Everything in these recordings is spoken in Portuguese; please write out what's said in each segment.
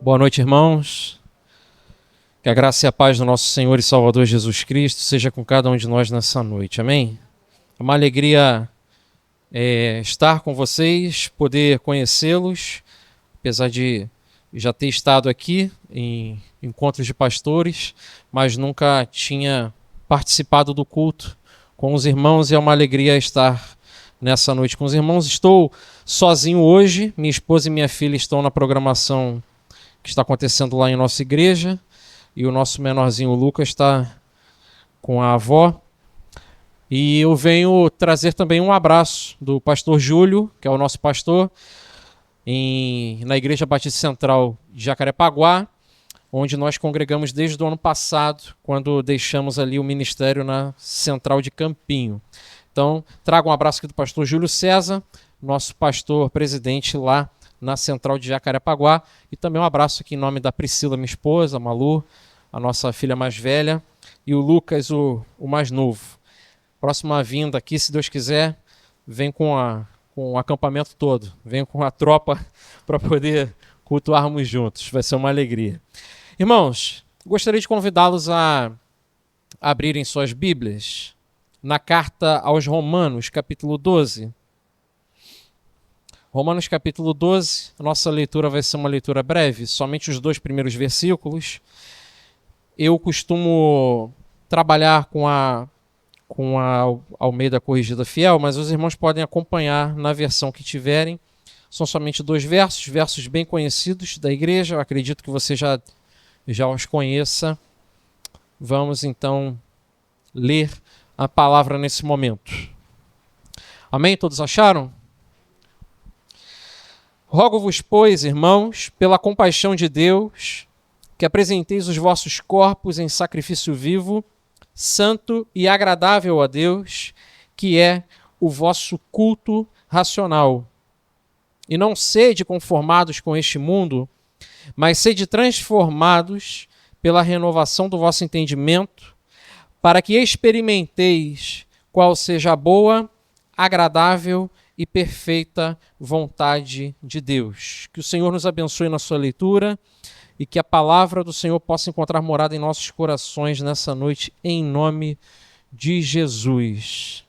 Boa noite, irmãos. Que a graça e a paz do nosso Senhor e Salvador Jesus Cristo seja com cada um de nós nessa noite. Amém? É uma alegria estar com vocês, poder conhecê-los, apesar de já ter estado aqui em encontros de pastores, mas nunca tinha participado do culto com os irmãos e é uma alegria estar nessa noite com os irmãos. Estou sozinho hoje, minha esposa e minha filha estão na programação que está acontecendo lá em nossa igreja, e o nosso menorzinho o Lucas está com a avó. E eu venho trazer também um abraço do pastor Júlio, que é o nosso pastor, na Igreja Batista Central de Jacarepaguá, onde nós congregamos desde o ano passado, quando deixamos ali o ministério na Central de Campinho. Então, trago um abraço aqui do pastor Júlio César, nosso pastor presidente lá na Central de Jacarepaguá, e também um abraço aqui em nome da Priscila, minha esposa, a Malu, a nossa filha mais velha, e o Lucas, o mais novo. Próxima vinda aqui, se Deus quiser, vem com o acampamento todo, vem com a tropa para poder cultuarmos juntos, vai ser uma alegria. Irmãos, gostaria de convidá-los a abrirem suas Bíblias na carta aos Romanos, capítulo 12. Romanos capítulo 12, a nossa leitura vai ser uma leitura breve, somente os 2 primeiros versículos. Eu costumo trabalhar com a Almeida Corrigida Fiel, mas os irmãos podem acompanhar na versão que tiverem. São somente 2 versos bem conhecidos da igreja, eu acredito que você já os conheça. Vamos então ler a palavra nesse momento. Amém? Todos acharam? Rogo-vos, pois, irmãos, pela compaixão de Deus, que apresenteis os vossos corpos em sacrifício vivo, santo e agradável a Deus, que é o vosso culto racional. E não sede conformados com este mundo, mas sede transformados pela renovação do vosso entendimento, para que experimenteis qual seja a boa, agradável e perfeita vontade de Deus. Que o Senhor nos abençoe na sua leitura e que a palavra do Senhor possa encontrar morada em nossos corações nessa noite, em nome de Jesus.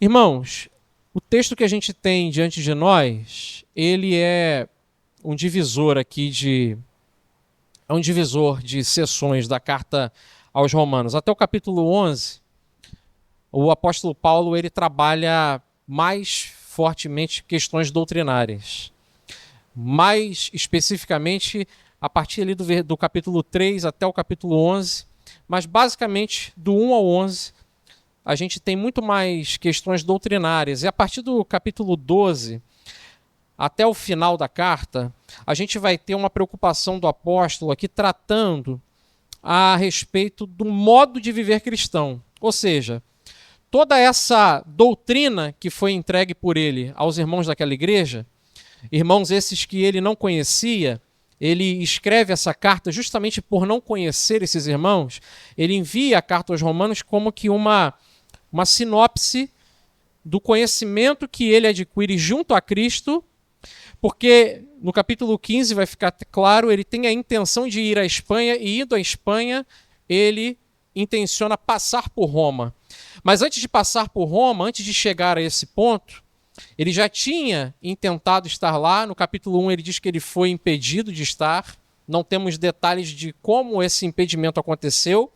Irmãos, o texto que a gente tem diante de nós, ele é um divisor aqui um divisor de sessões da carta aos Romanos. Até o capítulo 11, o apóstolo Paulo ele trabalha mais fortemente questões doutrinárias. Mais especificamente, a partir ali do capítulo 3 até o capítulo 11, mas basicamente do 1 ao 11, a gente tem muito mais questões doutrinárias. E a partir do capítulo 12 até o final da carta, a gente vai ter uma preocupação do apóstolo aqui tratando a respeito do modo de viver cristão. Ou seja, toda essa doutrina que foi entregue por ele aos irmãos daquela igreja, irmãos esses que ele não conhecia, ele escreve essa carta justamente por não conhecer esses irmãos, ele envia a carta aos Romanos como que uma sinopse do conhecimento que ele adquire junto a Cristo, porque no capítulo 15 vai ficar claro, ele tem a intenção de ir à Espanha, e indo à Espanha, ele intenciona passar por Roma. Mas antes de passar por Roma, antes de chegar a esse ponto, ele já tinha intentado estar lá. No capítulo 1 ele diz que ele foi impedido de estar. Não temos detalhes de como esse impedimento aconteceu,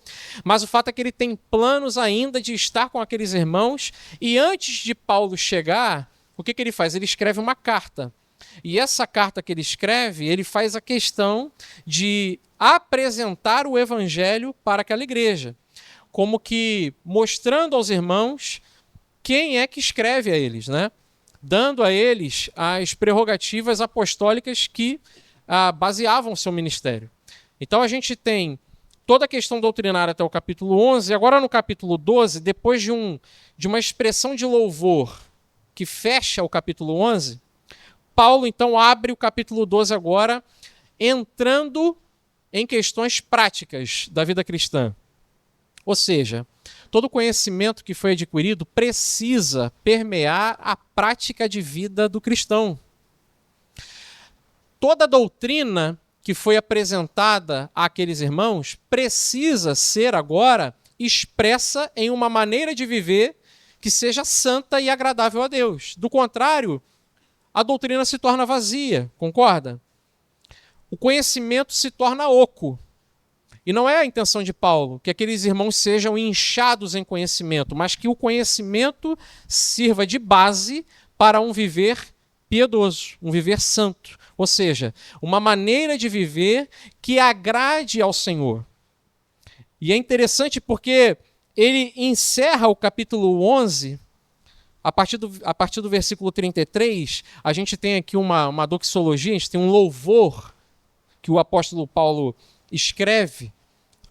mas o fato é que ele tem planos ainda de estar com aqueles irmãos, e antes de Paulo chegar, o que ele faz? Ele escreve uma carta. E essa carta que ele escreve, ele faz a questão de apresentar o evangelho para aquela igreja, como que mostrando aos irmãos quem é que escreve a eles, né? Dando a eles as prerrogativas apostólicas que baseavam o seu ministério. Então a gente tem toda a questão doutrinária até o capítulo 11, e agora no capítulo 12, depois de uma expressão de louvor que fecha o capítulo 11, Paulo então abre o capítulo 12 agora, entrando em questões práticas da vida cristã. Ou seja, todo conhecimento que foi adquirido precisa permear a prática de vida do cristão. Toda doutrina que foi apresentada àqueles irmãos precisa ser agora expressa em uma maneira de viver que seja santa e agradável a Deus. Do contrário, a doutrina se torna vazia, concorda? O conhecimento se torna oco. E não é a intenção de Paulo que aqueles irmãos sejam inchados em conhecimento, mas que o conhecimento sirva de base para um viver piedoso, um viver santo. Ou seja, uma maneira de viver que agrade ao Senhor. E é interessante porque ele encerra o capítulo 11, a partir do versículo 33, a gente tem aqui uma doxologia, a gente tem um louvor que o apóstolo Paulo escreve.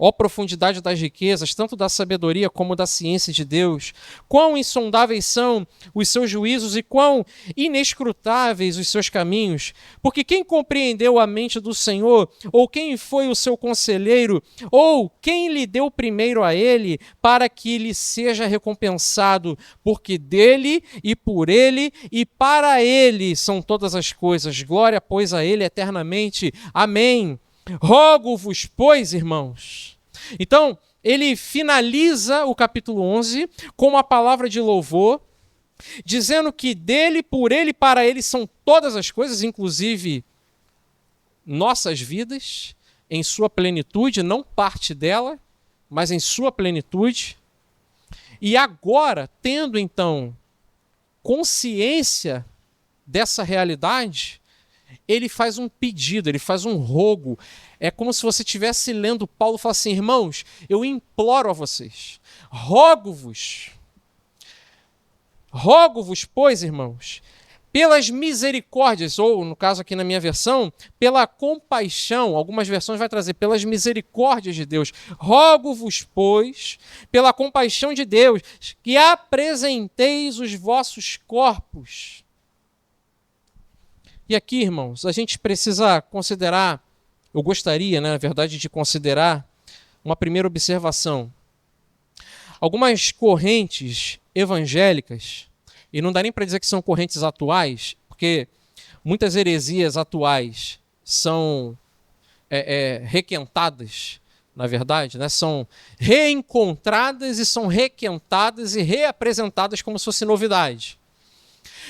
Ó profundidade das riquezas, tanto da sabedoria como da ciência de Deus. Quão insondáveis são os seus juízos e quão inescrutáveis os seus caminhos. Porque quem compreendeu a mente do Senhor? Ou quem foi o seu conselheiro? Ou quem lhe deu primeiro a ele para que lhe seja recompensado? Porque dele e por ele e para ele são todas as coisas. Glória, pois, a ele eternamente. Amém. Rogo-vos, pois, irmãos. Então, ele finaliza o capítulo 11 com uma palavra de louvor, dizendo que dele, por ele, para ele são todas as coisas, inclusive nossas vidas, em sua plenitude, não parte dela, mas em sua plenitude. E agora, tendo então consciência dessa realidade, ele faz um pedido, ele faz um rogo. É como se você estivesse lendo Paulo e falasse assim: irmãos, eu imploro a vocês, rogo-vos, pois, irmãos, pelas misericórdias, ou no caso aqui na minha versão, pela compaixão, algumas versões vai trazer pelas misericórdias de Deus, rogo-vos, pois, pela compaixão de Deus, que apresenteis os vossos corpos. E aqui, irmãos, a gente precisa considerar, eu gostaria, na verdade, de considerar uma primeira observação. Algumas correntes evangélicas, e não dá nem para dizer que são correntes atuais, porque muitas heresias atuais são requentadas, na verdade, né? São reencontradas e são requentadas e reapresentadas como se fosse novidade.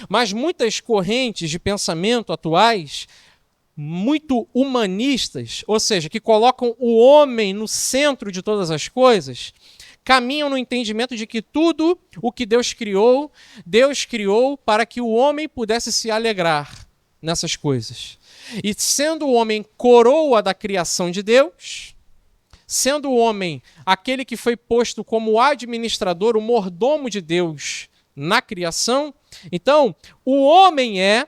Mas muitas correntes de pensamento atuais, muito humanistas, ou seja, que colocam o homem no centro de todas as coisas, caminham no entendimento de que tudo o que Deus criou para que o homem pudesse se alegrar nessas coisas. E sendo o homem coroa da criação de Deus, sendo o homem aquele que foi posto como administrador, o mordomo de Deus na criação, então o homem é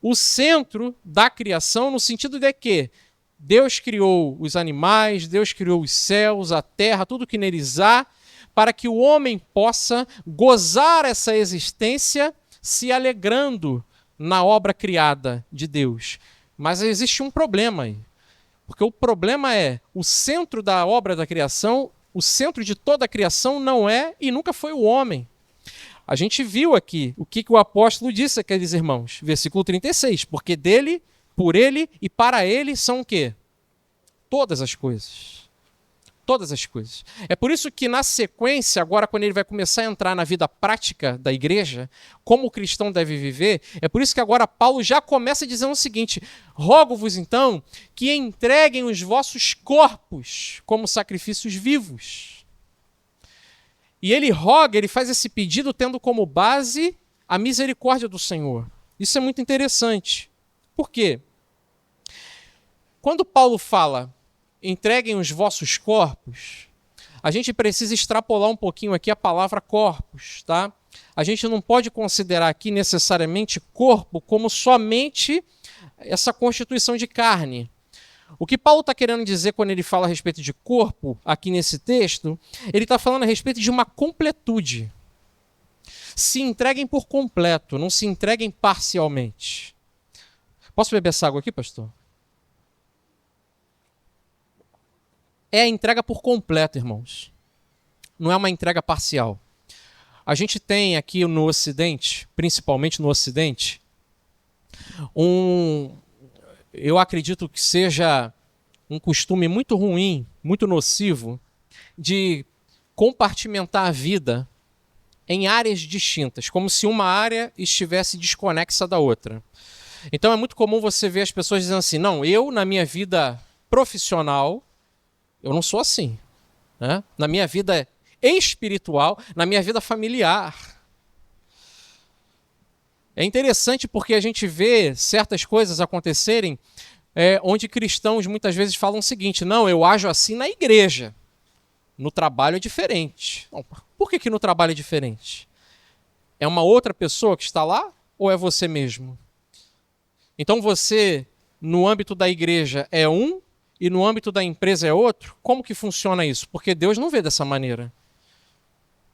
o centro da criação no sentido de que Deus criou os animais, Deus criou os céus, a terra, tudo que neles há, para que o homem possa gozar essa existência se alegrando na obra criada de Deus. Mas existe um problema aí, porque o problema é o centro da obra da criação, o centro de toda a criação não é e nunca foi o homem. A gente viu aqui o que o apóstolo disse àqueles irmãos. Versículo 36. Porque dele, por ele e para ele são o quê? Todas as coisas. Todas as coisas. É por isso que na sequência, agora quando ele vai começar a entrar na vida prática da igreja, como o cristão deve viver, é por isso que agora Paulo já começa dizendo o seguinte: rogo-vos então que entreguem os vossos corpos como sacrifícios vivos. E ele roga, ele faz esse pedido tendo como base a misericórdia do Senhor. Isso é muito interessante. Por quê? Quando Paulo fala, entreguem os vossos corpos, a gente precisa extrapolar um pouquinho aqui a palavra corpos, tá? A gente não pode considerar aqui necessariamente corpo como somente essa constituição de carne. O que Paulo está querendo dizer quando ele fala a respeito de corpo, aqui nesse texto, ele está falando a respeito de uma completude. Se entreguem por completo, não se entreguem parcialmente. Posso beber essa água aqui, pastor? É a entrega por completo, irmãos. Não é uma entrega parcial. A gente tem aqui no Ocidente, principalmente no Ocidente, eu acredito que seja um costume muito ruim, muito nocivo, de compartimentar a vida em áreas distintas, como se uma área estivesse desconexa da outra. Então é muito comum você ver as pessoas dizendo assim, não, eu na minha vida profissional, eu não sou assim. Né? Na minha vida espiritual, na minha vida familiar. É interessante porque a gente vê certas coisas acontecerem onde cristãos muitas vezes falam o seguinte, não, eu ajo assim na igreja, no trabalho é diferente. Não, por que no trabalho é diferente? É uma outra pessoa que está lá ou é você mesmo? Então você, no âmbito da igreja, é um e no âmbito da empresa é outro? Como que funciona isso? Porque Deus não vê dessa maneira.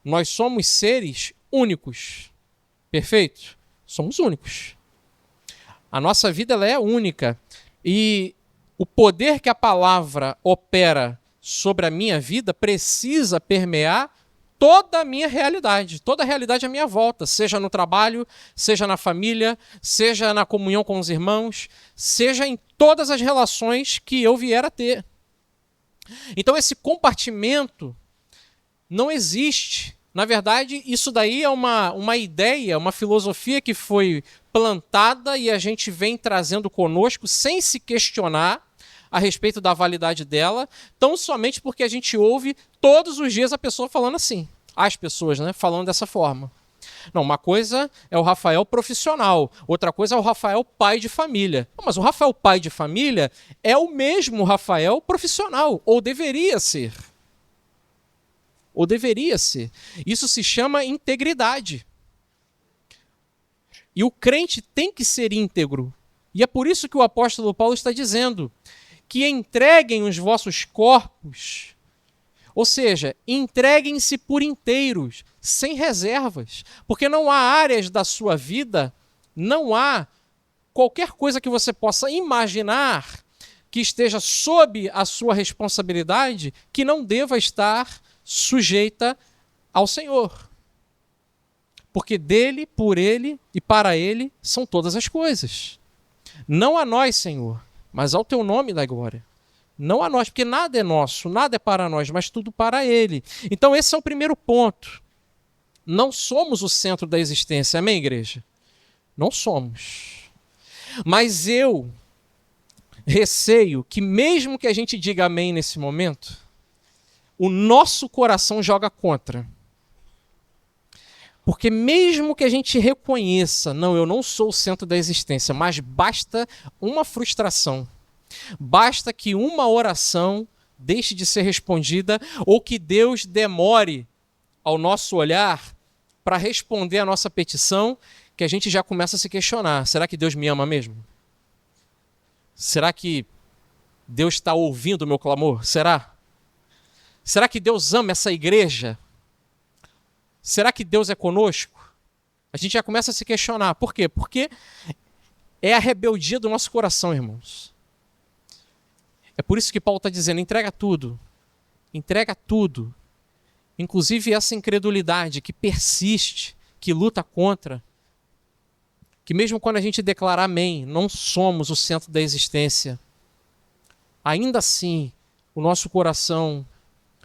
Nós somos seres únicos. Perfeito? Somos únicos. A nossa vida ela é única. E o poder que a palavra opera sobre a minha vida precisa permear toda a minha realidade, toda a realidade à minha volta, seja no trabalho, seja na família, seja na comunhão com os irmãos, seja em todas as relações que eu vier a ter. Então esse compartimento não existe. Na verdade, isso daí é uma ideia, uma filosofia que foi plantada e a gente vem trazendo conosco sem se questionar a respeito da validade dela, tão somente porque a gente ouve todos os dias a pessoa falando assim. As pessoas, né, falando dessa forma. Não, uma coisa é o Rafael profissional, outra coisa é o Rafael pai de família. Mas o Rafael pai de família é o mesmo Rafael profissional, ou deveria ser. Ou deveria ser. Isso se chama integridade. E o crente tem que ser íntegro. E é por isso que o apóstolo Paulo está dizendo que entreguem os vossos corpos, ou seja, entreguem-se por inteiros, sem reservas, porque não há áreas da sua vida, não há qualquer coisa que você possa imaginar que esteja sob a sua responsabilidade que não deva estar sujeita ao Senhor. Porque dele, por ele e para ele são todas as coisas. Não a nós, Senhor, mas ao teu nome da glória. Não a nós, porque nada é nosso, nada é para nós, mas tudo para ele. Então esse é o primeiro ponto. Não somos o centro da existência, amém, igreja? Não somos. Mas eu receio que mesmo que a gente diga amém nesse momento, o nosso coração joga contra. Porque mesmo que a gente reconheça, não, eu não sou o centro da existência, mas basta uma frustração, basta que uma oração deixe de ser respondida ou que Deus demore ao nosso olhar para responder a nossa petição, que a gente já começa a se questionar. Será que Deus me ama mesmo? Será que Deus está ouvindo o meu clamor? Será? Será que Deus ama essa igreja? Será que Deus é conosco? A gente já começa a se questionar. Por quê? Porque é a rebeldia do nosso coração, irmãos. É por isso que Paulo está dizendo, entrega tudo. Entrega tudo. Inclusive essa incredulidade que persiste, que luta contra. Que mesmo quando a gente declarar amém, não somos o centro da existência. Ainda assim, o nosso coração,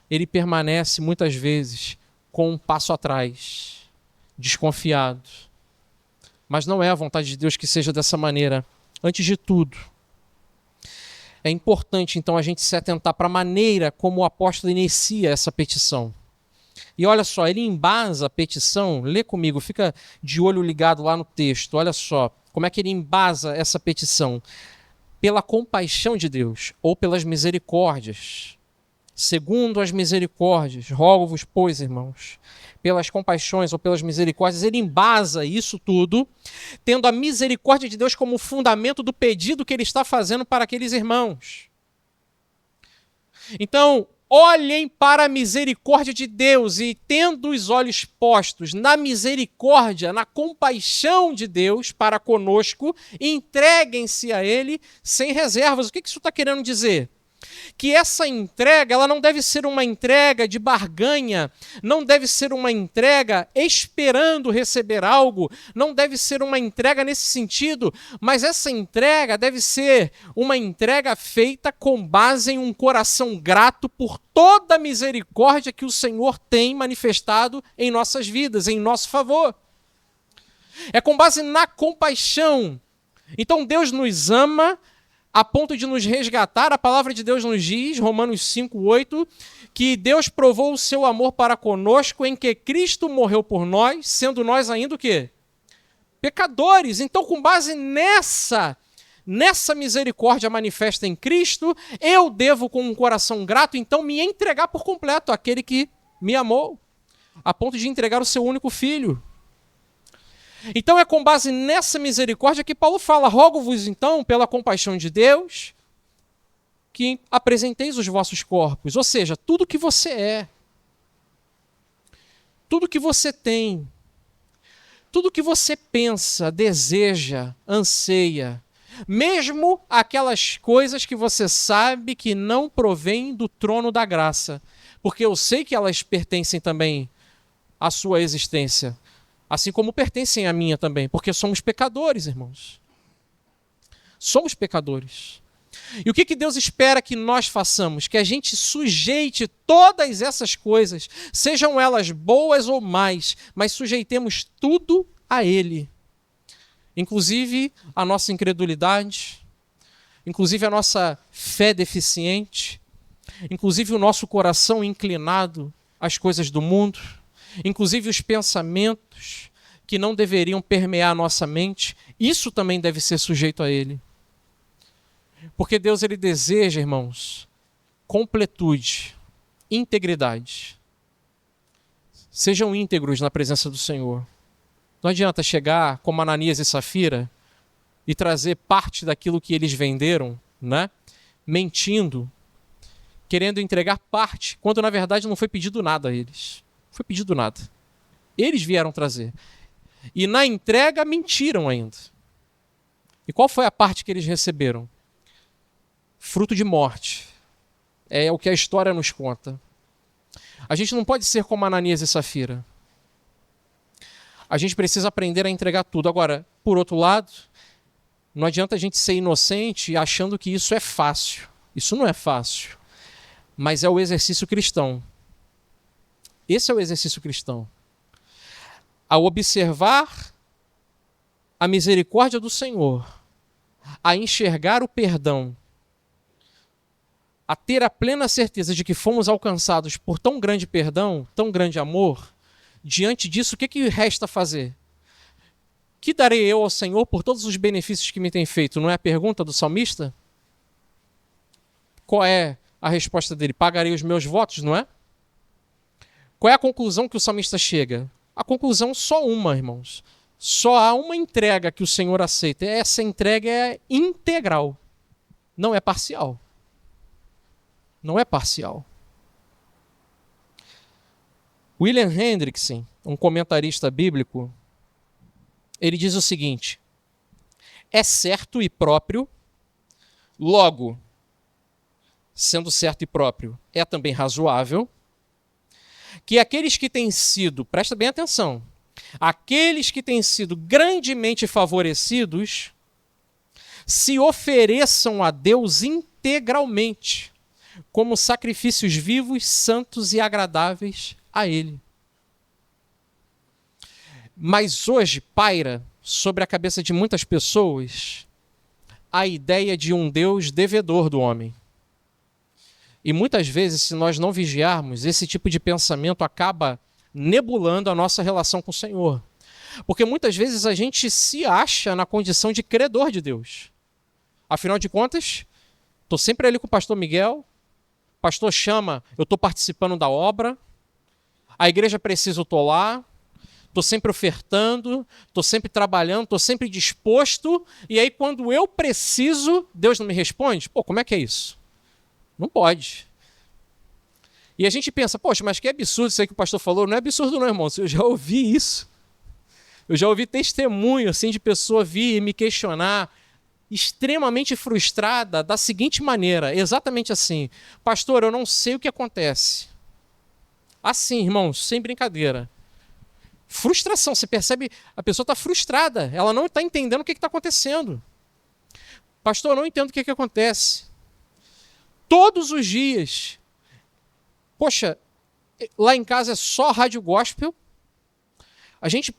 ele permanece muitas vezes com um passo atrás, desconfiado. Mas não é a vontade de Deus que seja dessa maneira. Antes de tudo, é importante então a gente se atentar para a maneira como o apóstolo inicia essa petição. E olha só, ele embasa a petição, lê comigo, fica de olho ligado lá no texto, olha só, como é que ele embasa essa petição? Pela compaixão de Deus, ou pelas misericórdias. Segundo as misericórdias, rogo-vos, pois, irmãos, pelas compaixões ou pelas misericórdias, ele embasa isso tudo, tendo a misericórdia de Deus como fundamento do pedido que ele está fazendo para aqueles irmãos. Então, olhem para a misericórdia de Deus e, tendo os olhos postos na misericórdia, na compaixão de Deus para conosco, entreguem-se a Ele sem reservas. O que isso está querendo dizer? Que essa entrega, ela não deve ser uma entrega de barganha, não deve ser uma entrega esperando receber algo, não deve ser uma entrega nesse sentido, mas essa entrega deve ser uma entrega feita com base em um coração grato por toda a misericórdia que o Senhor tem manifestado em nossas vidas, em nosso favor. É com base na compaixão. Então Deus nos ama a ponto de nos resgatar. A palavra de Deus nos diz, Romanos 5:8, que Deus provou o seu amor para conosco em que Cristo morreu por nós, sendo nós ainda o quê? Pecadores. Então, com base nessa misericórdia manifesta em Cristo, eu devo, com um coração grato, então me entregar por completo àquele que me amou, a ponto de entregar o seu único filho. Então é com base nessa misericórdia que Paulo fala: rogo-vos então, pela compaixão de Deus, que apresenteis os vossos corpos. Ou seja, tudo que você é, tudo que você tem, tudo que você pensa, deseja, anseia, mesmo aquelas coisas que você sabe que não provêm do trono da graça, porque eu sei que elas pertencem também à sua existência. Assim como pertencem à minha também, porque somos pecadores, irmãos. Somos pecadores. E o que Deus espera que nós façamos? Que a gente sujeite todas essas coisas, sejam elas boas ou más, mas sujeitemos tudo a Ele. Inclusive a nossa incredulidade, inclusive a nossa fé deficiente, inclusive o nosso coração inclinado às coisas do mundo, inclusive os pensamentos que não deveriam permear a nossa mente, isso também deve ser sujeito a Ele. Porque Deus, Ele deseja, irmãos, completude, integridade. Sejam íntegros na presença do Senhor. Não adianta chegar como Ananias e Safira e trazer parte daquilo que eles venderam, né? Mentindo, querendo entregar parte, quando na verdade não foi pedido nada a eles. Não foi pedido nada. Eles vieram trazer. E na entrega mentiram ainda. E qual foi a parte que eles receberam? Fruto de morte. É o que a história nos conta. A gente não pode ser como Ananias e Safira. A gente precisa aprender a entregar tudo. Agora, por outro lado, não adianta a gente ser inocente achando que isso é fácil. Isso não é fácil. Mas é o exercício cristão. Esse é o exercício cristão. Ao observar a misericórdia do Senhor, a enxergar o perdão, a ter a plena certeza de que fomos alcançados por tão grande perdão, tão grande amor, diante disso, o que resta fazer? Que darei eu ao Senhor por todos os benefícios que me tem feito? Não é a pergunta do salmista? Qual é a resposta dele? Pagarei os meus votos, não é? Qual é a conclusão que o salmista chega? A conclusão só uma, irmãos. Só há uma entrega que o Senhor aceita. Essa entrega é integral. Não é parcial. Não é parcial. William Hendrickson, um comentarista bíblico, ele diz o seguinte: é certo e próprio, logo, sendo certo e próprio, é também razoável, que aqueles que têm sido, presta bem atenção, aqueles que têm sido grandemente favorecidos se ofereçam a Deus integralmente, como sacrifícios vivos, santos e agradáveis a Ele. Mas hoje paira sobre a cabeça de muitas pessoas a ideia de um Deus devedor do homem. E muitas vezes, se nós não vigiarmos, esse tipo de pensamento acaba nebulando a nossa relação com o Senhor. Porque muitas vezes a gente se acha na condição de credor de Deus. Afinal de contas, estou sempre ali com o pastor Miguel, o pastor chama, eu estou participando da obra, a igreja precisa, eu estou lá, estou sempre ofertando, estou sempre trabalhando, estou sempre disposto, e aí quando eu preciso, Deus não me responde? Pô, como é que é isso? Não pode. E a gente pensa, poxa, mas que absurdo isso aí que o pastor falou. Não é absurdo não, irmão. Eu já ouvi isso. Eu já ouvi testemunho assim, de pessoa vir e me questionar. extremamente frustrada da seguinte maneira, exatamente assim: pastor, eu não sei o que acontece. Assim, irmãos, sem brincadeira. Frustração, você percebe, a pessoa está frustrada, ela não está entendendo o que está acontecendo. Pastor, eu não entendo o que acontece. Todos os dias, poxa, lá em casa é só rádio gospel, a gente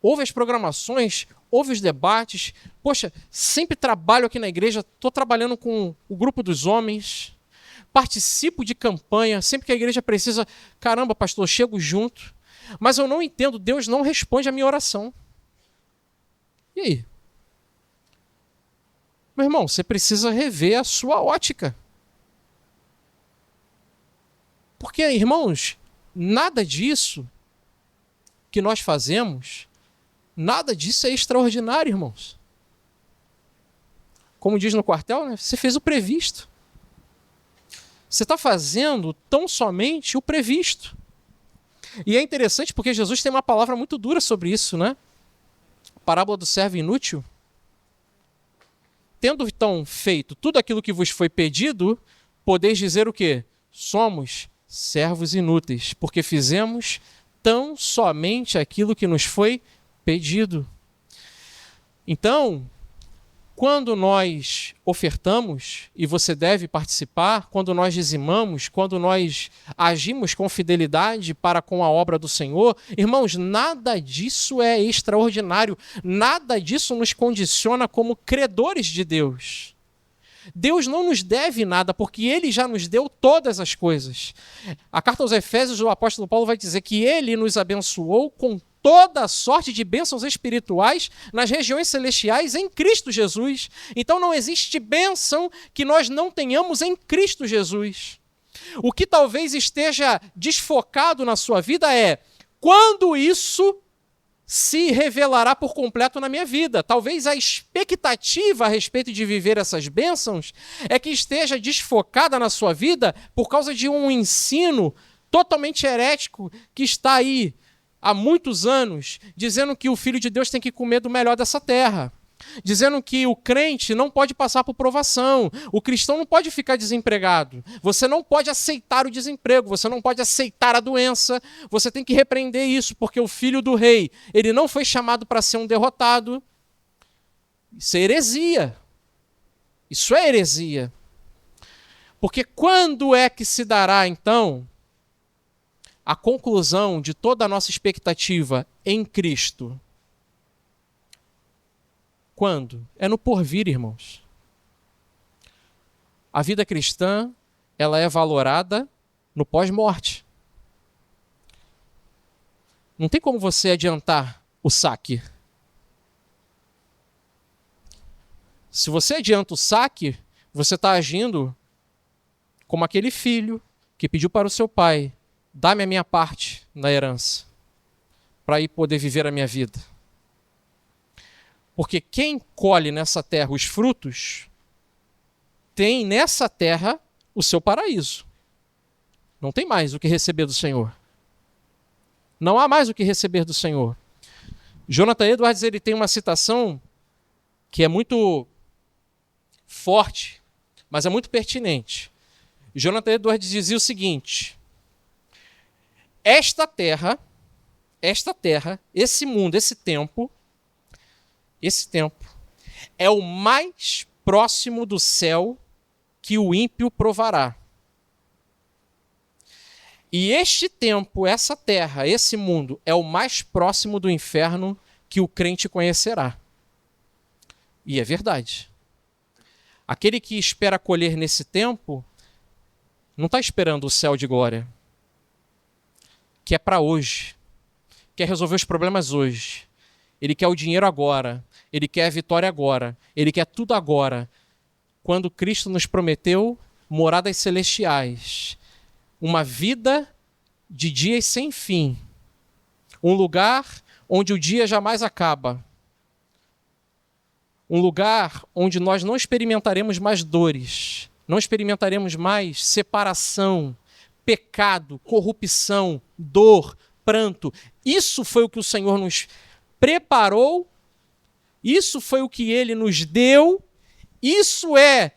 ouve as programações, ouve os debates, poxa, sempre trabalho aqui na igreja, estou trabalhando com o grupo dos homens, participo de campanha, sempre que a igreja precisa, caramba, pastor, chego junto, mas eu não entendo, Deus não responde a minha oração. E aí? Meu irmão, você precisa rever a sua ótica. Porque, irmãos, nada disso que nós fazemos, nada disso é extraordinário, irmãos. Como diz no quartel, né? Você fez o previsto. Você está fazendo tão somente o previsto. E é interessante porque Jesus tem uma palavra muito dura sobre isso, né? A parábola do servo inútil. Tendo então feito tudo aquilo que vos foi pedido, podeis dizer o quê? Somos servos inúteis, porque fizemos tão somente aquilo que nos foi pedido. Então, quando nós ofertamos, e você deve participar, quando nós dizimamos, quando nós agimos com fidelidade para com a obra do Senhor, irmãos, nada disso é extraordinário, nada disso nos condiciona como credores de Deus. Deus não nos deve nada, porque Ele já nos deu todas as coisas. A carta aos Efésios, o apóstolo Paulo vai dizer que Ele nos abençoou com toda a sorte de bênçãos espirituais nas regiões celestiais em Cristo Jesus. Então não existe bênção que nós não tenhamos em Cristo Jesus. O que talvez esteja desfocado na sua vida é quando isso se revelará por completo na minha vida. Talvez a expectativa a respeito de viver essas bênçãos é que esteja desfocada na sua vida por causa de um ensino totalmente herético que está aí há muitos anos, dizendo que o Filho de Deus tem que comer do melhor dessa terra, dizendo que o crente não pode passar por provação, o cristão não pode ficar desempregado, você não pode aceitar o desemprego, você não pode aceitar a doença, você tem que repreender isso, porque o filho do rei, ele não foi chamado para ser um derrotado. Isso é heresia. Isso é heresia. Porque quando é que se dará, então, a conclusão de toda a nossa expectativa em Cristo? Quando? É no porvir, irmãos. A vida cristã, ela é valorada no pós-morte. Não tem como você adiantar o saque. Se você adianta o saque, você está agindo como aquele filho que pediu para o seu pai: dá-me a minha parte na herança, para ir poder viver a minha vida. Porque quem colhe nessa terra os frutos, tem nessa terra o seu paraíso. Não tem mais o que receber do Senhor. Não há mais o que receber do Senhor. Jonathan Edwards, ele tem uma citação que é muito forte, mas é muito pertinente. Jonathan Edwards dizia o seguinte: esta terra, esse mundo, esse tempo é o mais próximo do céu que o ímpio provará. E este tempo, essa terra, esse mundo, é o mais próximo do inferno que o crente conhecerá. E é verdade. Aquele que espera colher nesse tempo, não está esperando o céu de glória, que é para hoje, quer resolver os problemas hoje. Ele quer o dinheiro agora, ele quer a vitória agora, ele quer tudo agora. Quando Cristo nos prometeu moradas celestiais, uma vida de dias sem fim, um lugar onde o dia jamais acaba, um lugar onde nós não experimentaremos mais dores, não experimentaremos mais separação, pecado, corrupção, dor, pranto. Isso foi o que o Senhor nos preparou, isso foi o que Ele nos deu, Isso é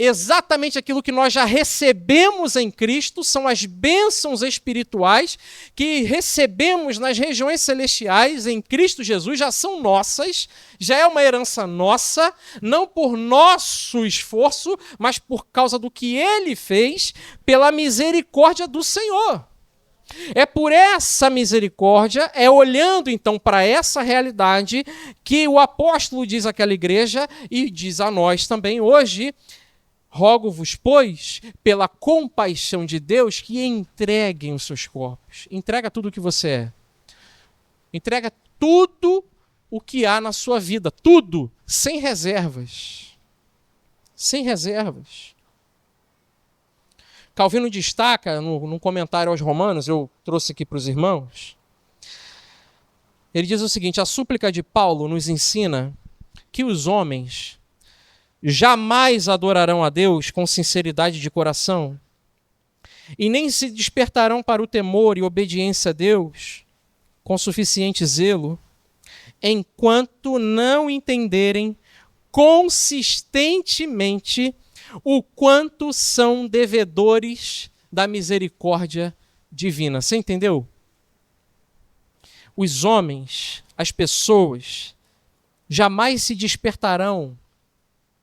exatamente aquilo que nós já recebemos em Cristo, são as bênçãos espirituais que recebemos nas regiões celestiais em Cristo Jesus, já são nossas, já é uma herança nossa, não por nosso esforço, mas por causa do que Ele fez, pela misericórdia do Senhor. É por essa misericórdia, é olhando então para essa realidade que o apóstolo diz àquela igreja e diz a nós também hoje: rogo-vos, pois, pela compaixão de Deus, que entreguem os seus corpos. Entrega tudo o que você é. Entrega tudo o que há na sua vida. Tudo, sem reservas. Sem reservas. Calvino destaca, no comentário aos Romanos, eu trouxe aqui para os irmãos, ele diz o seguinte: a súplica de Paulo nos ensina que os homens jamais adorarão a Deus com sinceridade de coração e nem se despertarão para o temor e obediência a Deus com suficiente zelo, enquanto não entenderem consistentemente o quanto são devedores da misericórdia divina. Você entendeu? Os homens, as pessoas, jamais se despertarão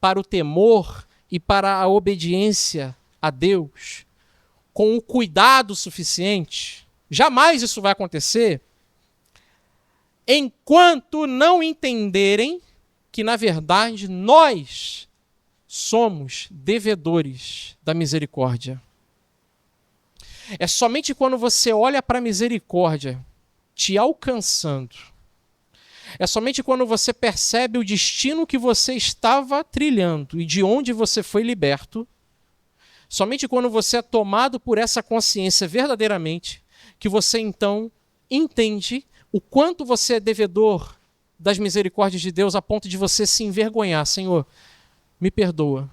para o temor e para a obediência a Deus com o cuidado suficiente. Jamais isso vai acontecer enquanto não entenderem que, na verdade, nós somos devedores da misericórdia. É somente quando você olha para a misericórdia te alcançando, é somente quando você percebe o destino que você estava trilhando e de onde você foi liberto, somente quando você é tomado por essa consciência verdadeiramente, que você então entende o quanto você é devedor das misericórdias de Deus a ponto de você se envergonhar. Senhor, me perdoa.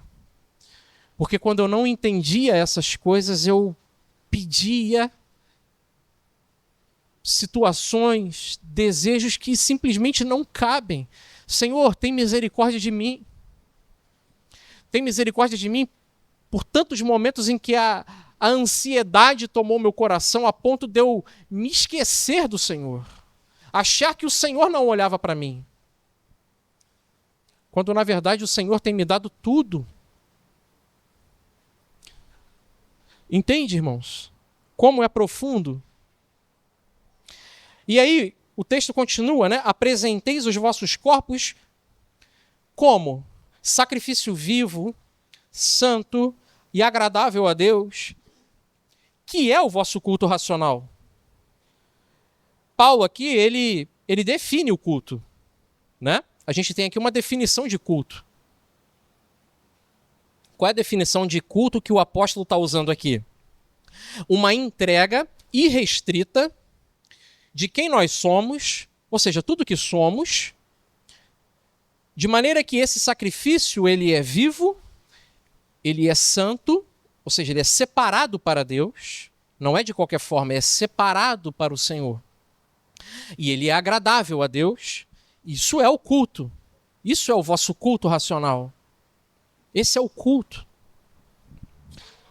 Porque quando eu não entendia essas coisas, eu pedia situações, desejos que simplesmente não cabem. Senhor, tem misericórdia de mim. Tem misericórdia de mim por tantos momentos em que a ansiedade tomou meu coração a ponto de eu me esquecer do Senhor. Achar que o Senhor não olhava para mim. Quando, na verdade, o Senhor tem me dado tudo. Entende, irmãos? Como é profundo? E aí, o texto continua, né? Apresenteis os vossos corpos como sacrifício vivo, santo e agradável a Deus, que é o vosso culto racional. Paulo aqui, ele define o culto, né? A gente tem aqui uma definição de culto. Qual é a definição de culto que o apóstolo está usando aqui? Uma entrega irrestrita de quem nós somos, ou seja, tudo que somos, de maneira que esse sacrifício ele é vivo, ele é santo, ou seja, ele é separado para Deus, não é de qualquer forma, é separado para o Senhor. E ele é agradável a Deus. Isso é o culto. Isso é o vosso culto racional. Esse é o culto.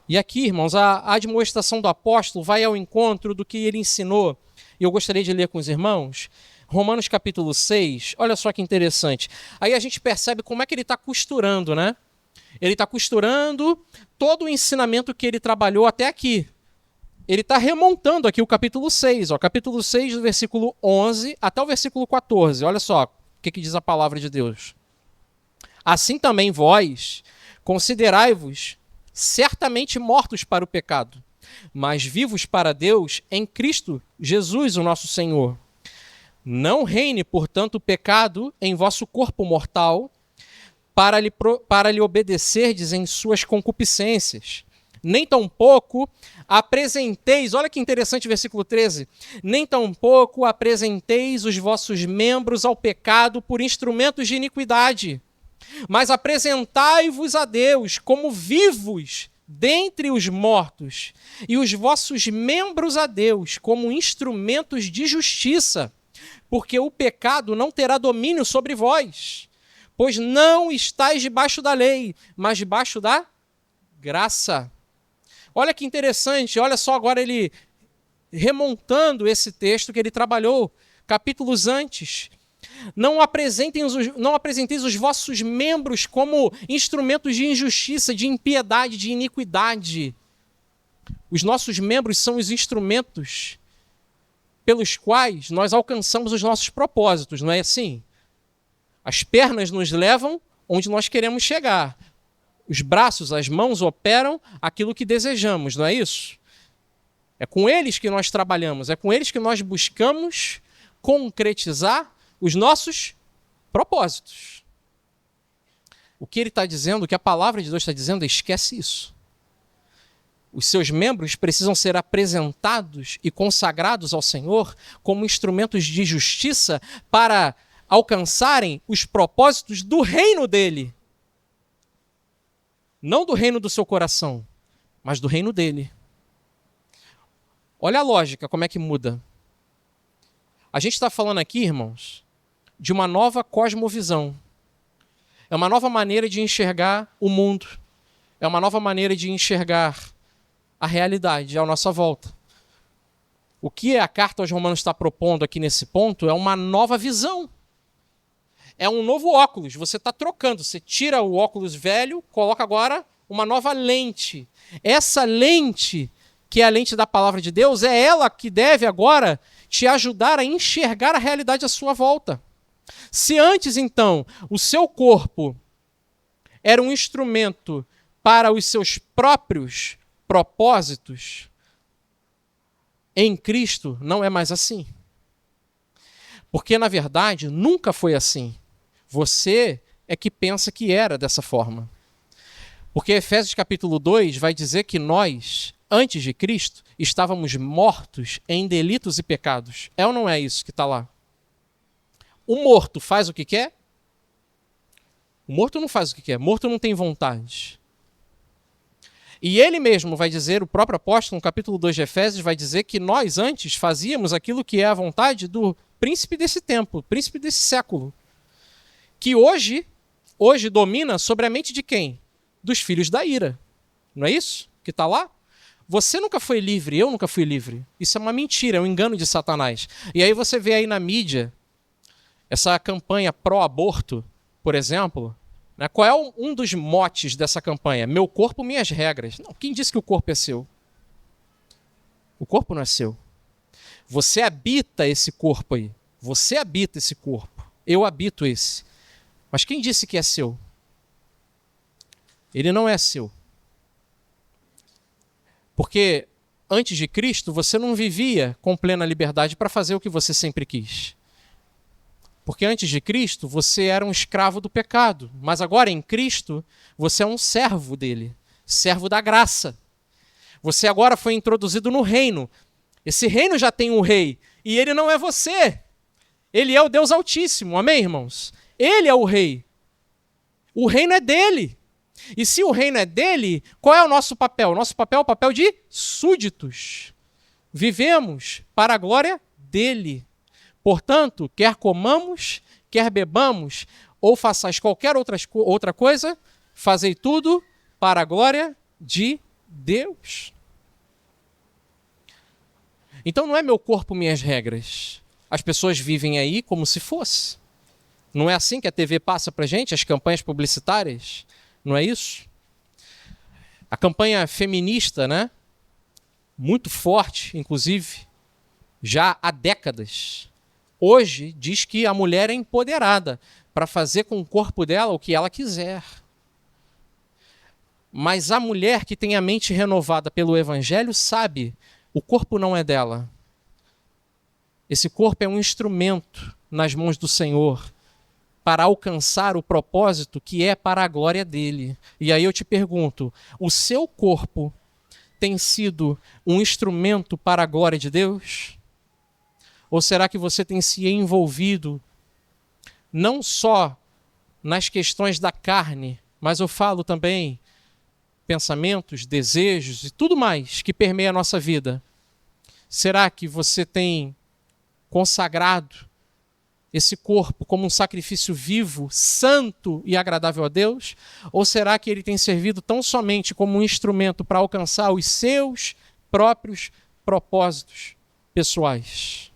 E aqui, irmãos, a admoestação do apóstolo vai ao encontro do que ele ensinou. E eu gostaria de ler com os irmãos. Romanos capítulo 6. Olha só que interessante. Aí a gente percebe como é que ele está costurando, né? Ele está costurando todo o ensinamento que ele trabalhou até aqui. Ele está remontando aqui o capítulo 6. Ó, capítulo 6, do versículo 11 até o versículo 14. Olha só o que diz a palavra de Deus. Assim também vós, considerai-vos certamente mortos para o pecado, mas vivos para Deus em Cristo Jesus, o nosso Senhor. Não reine, portanto, o pecado em vosso corpo mortal, para lhe obedecerdes em suas concupiscências. Nem tampouco apresenteis, olha que interessante versículo 13, nem tampouco apresenteis os vossos membros ao pecado por instrumentos de iniquidade, mas apresentai-vos a Deus como vivos dentre os mortos, e os vossos membros a Deus como instrumentos de justiça, porque o pecado não terá domínio sobre vós, pois não estáis debaixo da lei, mas debaixo da graça. Olha que interessante, olha só agora ele remontando esse texto que ele trabalhou capítulos antes. Não apresenteis os vossos membros como instrumentos de injustiça, de impiedade, de iniquidade. Os nossos membros são os instrumentos pelos quais nós alcançamos os nossos propósitos, não é assim? As pernas nos levam onde nós queremos chegar. Os braços, as mãos operam aquilo que desejamos, não é isso? É com eles que nós trabalhamos, é com eles que nós buscamos concretizar os nossos propósitos. O que ele está dizendo, o que a palavra de Deus está dizendo, é esquece isso. Os seus membros precisam ser apresentados e consagrados ao Senhor como instrumentos de justiça para alcançarem os propósitos do reino dele. Não do reino do seu coração, mas do reino dele. Olha a lógica, como é que muda. A gente está falando aqui, irmãos, de uma nova cosmovisão. É uma nova maneira de enxergar o mundo. É uma nova maneira de enxergar a realidade à nossa volta. O que a carta aos Romanos está propondo aqui nesse ponto é uma nova visão. É um novo óculos. Você está trocando. Você tira o óculos velho, coloca agora uma nova lente. Essa lente, que é a lente da palavra de Deus, é ela que deve agora te ajudar a enxergar a realidade à sua volta. Se antes, então, o seu corpo era um instrumento para os seus próprios propósitos, em Cristo não é mais assim. Porque, na verdade, nunca foi assim. Você é que pensa que era dessa forma. Porque Efésios capítulo 2 vai dizer que nós, antes de Cristo, estávamos mortos em delitos e pecados. É ou não é isso que está lá? O morto faz o que quer? O morto não faz o que quer. O morto não tem vontade. E ele mesmo vai dizer, o próprio apóstolo, no capítulo 2 de Efésios, vai dizer que nós antes fazíamos aquilo que é a vontade do príncipe desse tempo, príncipe desse século. Que hoje domina sobre a mente de quem? Dos filhos da ira. Não é isso que está lá? Você nunca foi livre, eu nunca fui livre. Isso é uma mentira, é um engano de Satanás. E aí você vê aí na mídia essa campanha pró-aborto, por exemplo. Né? Qual é um dos motes dessa campanha? Meu corpo, minhas regras. Não, quem disse que o corpo é seu? O corpo não é seu. Você habita esse corpo aí. Você habita esse corpo. Eu habito esse. Mas quem disse que é seu? Ele não é seu. Porque antes de Cristo, você não vivia com plena liberdade para fazer o que você sempre quis. Porque antes de Cristo, você era um escravo do pecado. Mas agora, em Cristo, você é um servo dele. Servo da graça. Você agora foi introduzido no reino. Esse reino já tem um rei. E ele não é você. Ele é o Deus Altíssimo. Amém, irmãos? Ele é o rei. O reino é dele. E se o reino é dele, qual é o nosso papel? O nosso papel é o papel de súditos. Vivemos para a glória dele. Portanto, quer comamos, quer bebamos, ou façais qualquer outra coisa, fazei tudo para a glória de Deus. Então não é meu corpo, minhas regras. As pessoas vivem aí como se fosse. Não é assim que a TV passa para a gente, as campanhas publicitárias? Não é isso? A campanha feminista, né? Muito forte, inclusive, já há décadas. Hoje diz que a mulher é empoderada para fazer com o corpo dela o que ela quiser. Mas a mulher que tem a mente renovada pelo Evangelho sabe, o corpo não é dela. Esse corpo é um instrumento nas mãos do Senhor para alcançar o propósito que é para a glória dele. E aí eu te pergunto, o seu corpo tem sido um instrumento para a glória de Deus? Ou será que você tem se envolvido não só nas questões da carne, mas eu falo também pensamentos, desejos e tudo mais que permeia a nossa vida? Será que você tem consagrado esse corpo como um sacrifício vivo, santo e agradável a Deus? Ou será que ele tem servido tão somente como um instrumento para alcançar os seus próprios propósitos pessoais?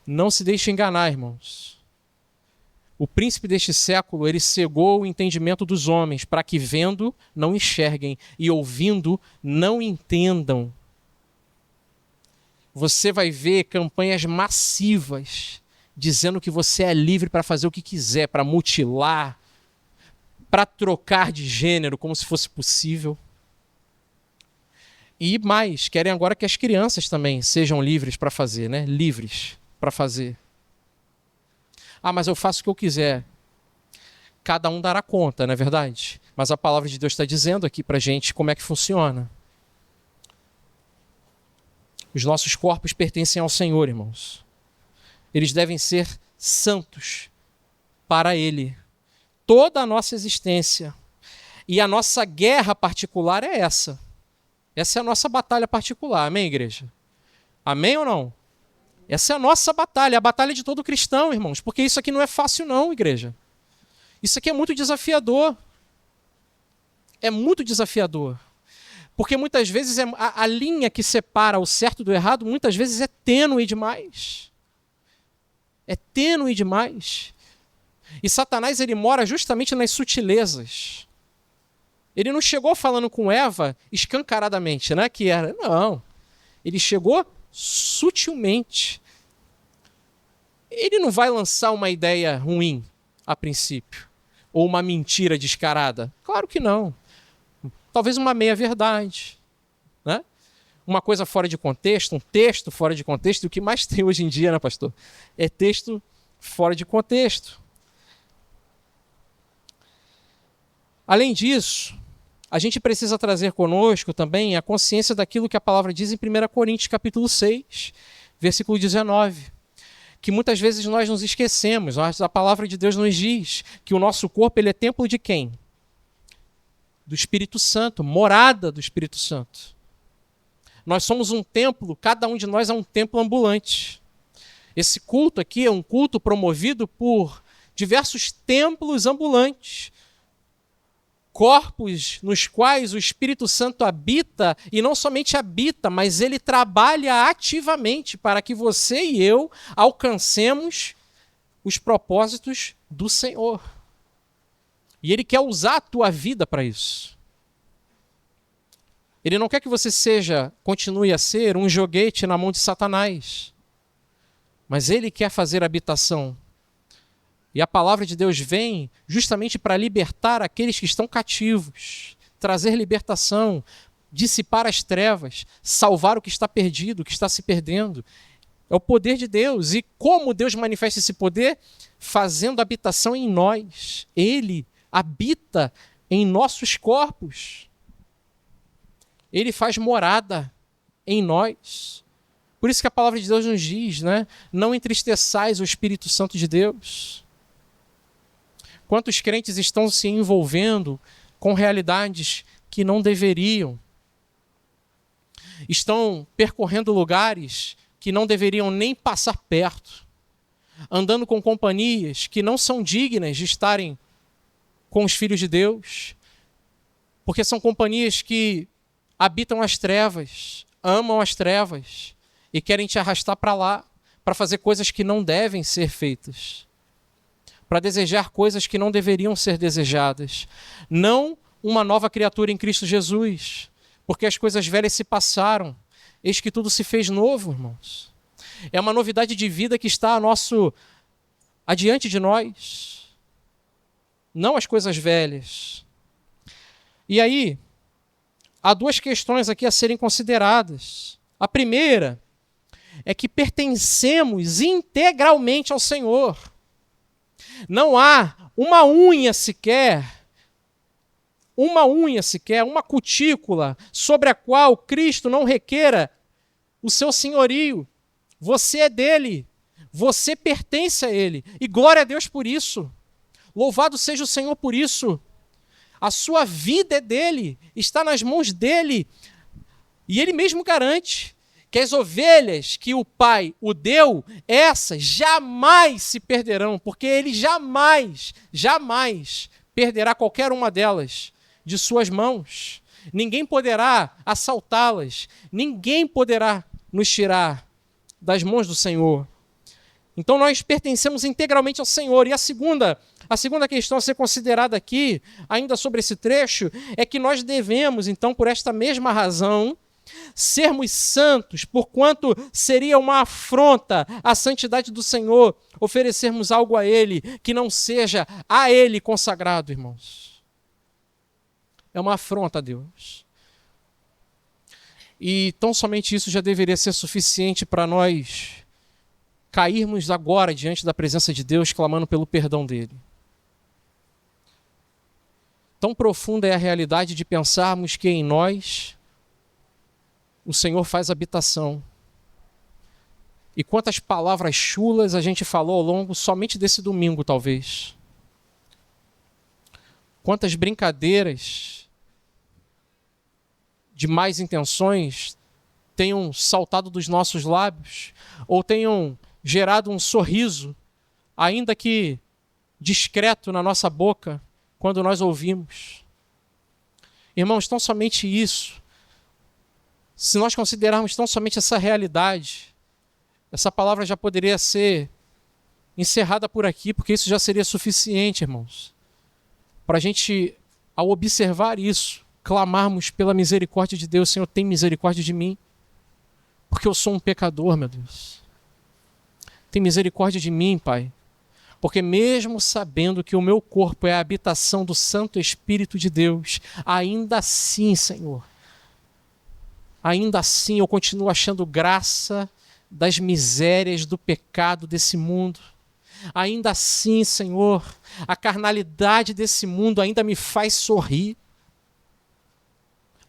Não se deixe enganar, irmãos. O príncipe deste século, ele cegou o entendimento dos homens para que vendo, não enxerguem e ouvindo, não entendam. Você vai ver campanhas massivas dizendo que você é livre para fazer o que quiser, para mutilar, para trocar de gênero como se fosse possível. E mais, querem agora que as crianças também sejam livres para fazer, né? Livres para fazer. Ah, mas eu faço o que eu quiser. Cada um dará conta, não é verdade? Mas a palavra de Deus está dizendo aqui para a gente como é que funciona. Os nossos corpos pertencem ao Senhor, irmãos. Eles devem ser santos para Ele. Toda a nossa existência. E a nossa guerra particular é essa. Essa é a nossa batalha particular. Amém, igreja? Amém ou não? Essa é a nossa batalha, a batalha de todo cristão, irmãos. Porque isso aqui não é fácil não, igreja. Isso aqui é muito desafiador. É muito desafiador. Porque muitas vezes a linha que separa o certo do errado, muitas vezes é tênue demais. É tênue demais. E Satanás, ele mora justamente nas sutilezas. Ele não chegou falando com Eva escancaradamente, né? Que era, não. Ele chegou sutilmente. Ele não vai lançar uma ideia ruim a princípio. Ou uma mentira descarada. Claro que não. Talvez uma meia-verdade, né? Uma coisa fora de contexto, um texto fora de contexto. O que mais tem hoje em dia, né, pastor? É texto fora de contexto. Além disso, a gente precisa trazer conosco também a consciência daquilo que a palavra diz em 1 Coríntios capítulo 6, versículo 19. Que muitas vezes nós nos esquecemos. A palavra de Deus nos diz que o nosso corpo ele é templo de quem? Do Espírito Santo, morada do Espírito Santo. Nós somos um templo, cada um de nós é um templo ambulante. Esse culto aqui é um culto promovido por diversos templos ambulantes. Corpos nos quais o Espírito Santo habita, e não somente habita, mas ele trabalha ativamente para que você e eu alcancemos os propósitos do Senhor. E ele quer usar a tua vida para isso. Ele não quer que você continue a ser um joguete na mão de Satanás. Mas ele quer fazer habitação. E a palavra de Deus vem justamente para libertar aqueles que estão cativos, trazer libertação, dissipar as trevas, salvar o que está perdido, o que está se perdendo. É o poder de Deus. E como Deus manifesta esse poder? Fazendo habitação em nós. Ele habita em nossos corpos. Ele faz morada em nós. Por isso que a palavra de Deus nos diz, né? Não entristeçais o Espírito Santo de Deus. Quantos crentes estão se envolvendo com realidades que não deveriam? Estão percorrendo lugares que não deveriam nem passar perto. Andando com companhias que não são dignas de estarem com os filhos de Deus. Porque são companhias que habitam as trevas, amam as trevas e querem te arrastar para lá, para fazer coisas que não devem ser feitas. Para desejar coisas que não deveriam ser desejadas. Não uma nova criatura em Cristo Jesus, porque as coisas velhas se passaram, eis que tudo se fez novo, irmãos. É uma novidade de vida que está adiante de nós, não as coisas velhas. E aí, há duas questões aqui a serem consideradas. A primeira é que pertencemos integralmente ao Senhor. Não há uma unha sequer, uma cutícula sobre a qual Cristo não requeira o seu senhorio. Você é dele, você pertence a ele. E glória a Deus por isso. Louvado seja o Senhor por isso. A sua vida é dele, está nas mãos dele. E ele mesmo garante que as ovelhas que o Pai o deu, essas jamais se perderão, porque ele jamais perderá qualquer uma delas de suas mãos. Ninguém poderá assaltá-las, ninguém poderá nos tirar das mãos do Senhor. Então nós pertencemos integralmente ao Senhor. E a segunda questão a ser considerada aqui, ainda sobre esse trecho, é que nós devemos, então, por esta mesma razão, sermos santos, porquanto seria uma afronta à santidade do Senhor oferecermos algo a Ele que não seja a Ele consagrado, irmãos. É uma afronta a Deus. E tão somente isso já deveria ser suficiente para nós cairmos agora diante da presença de Deus, clamando pelo perdão dele. Tão profunda é a realidade de pensarmos que em nós o Senhor faz habitação. E quantas palavras chulas a gente falou ao longo somente desse domingo, talvez. Quantas brincadeiras de más intenções tenham saltado dos nossos lábios, ou tenham gerado um sorriso, ainda que discreto, na nossa boca, quando nós ouvimos. Irmãos, tão somente isso, se nós considerarmos tão somente essa realidade, essa palavra já poderia ser encerrada por aqui, porque isso já seria suficiente, irmãos, para a gente, ao observar isso, clamarmos pela misericórdia de Deus. Senhor, tem misericórdia de mim, porque eu sou um pecador, meu Deus. Tem misericórdia de mim, Pai, porque mesmo sabendo que o meu corpo é a habitação do Santo Espírito de Deus, ainda assim, Senhor, ainda assim eu continuo achando graça das misérias do pecado desse mundo. Ainda assim, Senhor, a carnalidade desse mundo ainda me faz sorrir.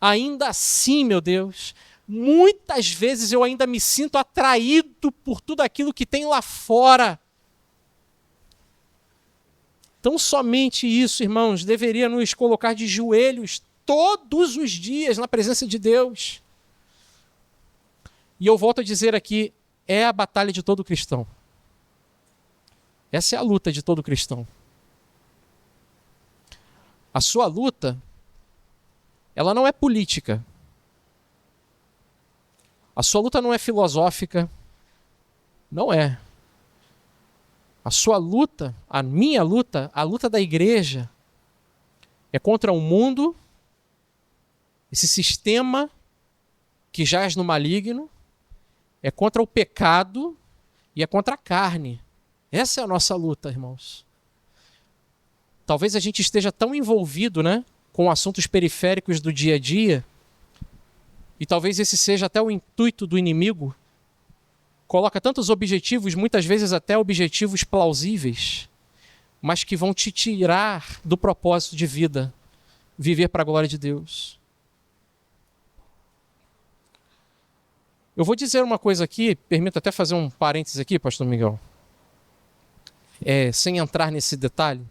Ainda assim, meu Deus, muitas vezes eu ainda me sinto atraído por tudo aquilo que tem lá fora. Tão somente isso, irmãos, deveria nos colocar de joelhos todos os dias na presença de Deus. E eu volto a dizer aqui, é a batalha de todo cristão. Essa é a luta de todo cristão. A sua luta, ela não é política. A sua luta não é filosófica. Não é. A sua luta, a minha luta, a luta da igreja, é contra o mundo, esse sistema que jaz no maligno, é contra o pecado e é contra a carne. Essa é a nossa luta, irmãos. Talvez a gente esteja tão envolvido, né, com assuntos periféricos do dia a dia, e talvez esse seja até o intuito do inimigo. Coloca tantos objetivos, muitas vezes até objetivos plausíveis, mas que vão te tirar do propósito de vida, viver para a glória de Deus. Eu vou dizer uma coisa aqui, permita até fazer um parênteses aqui, pastor Miguel, sem entrar nesse detalhe,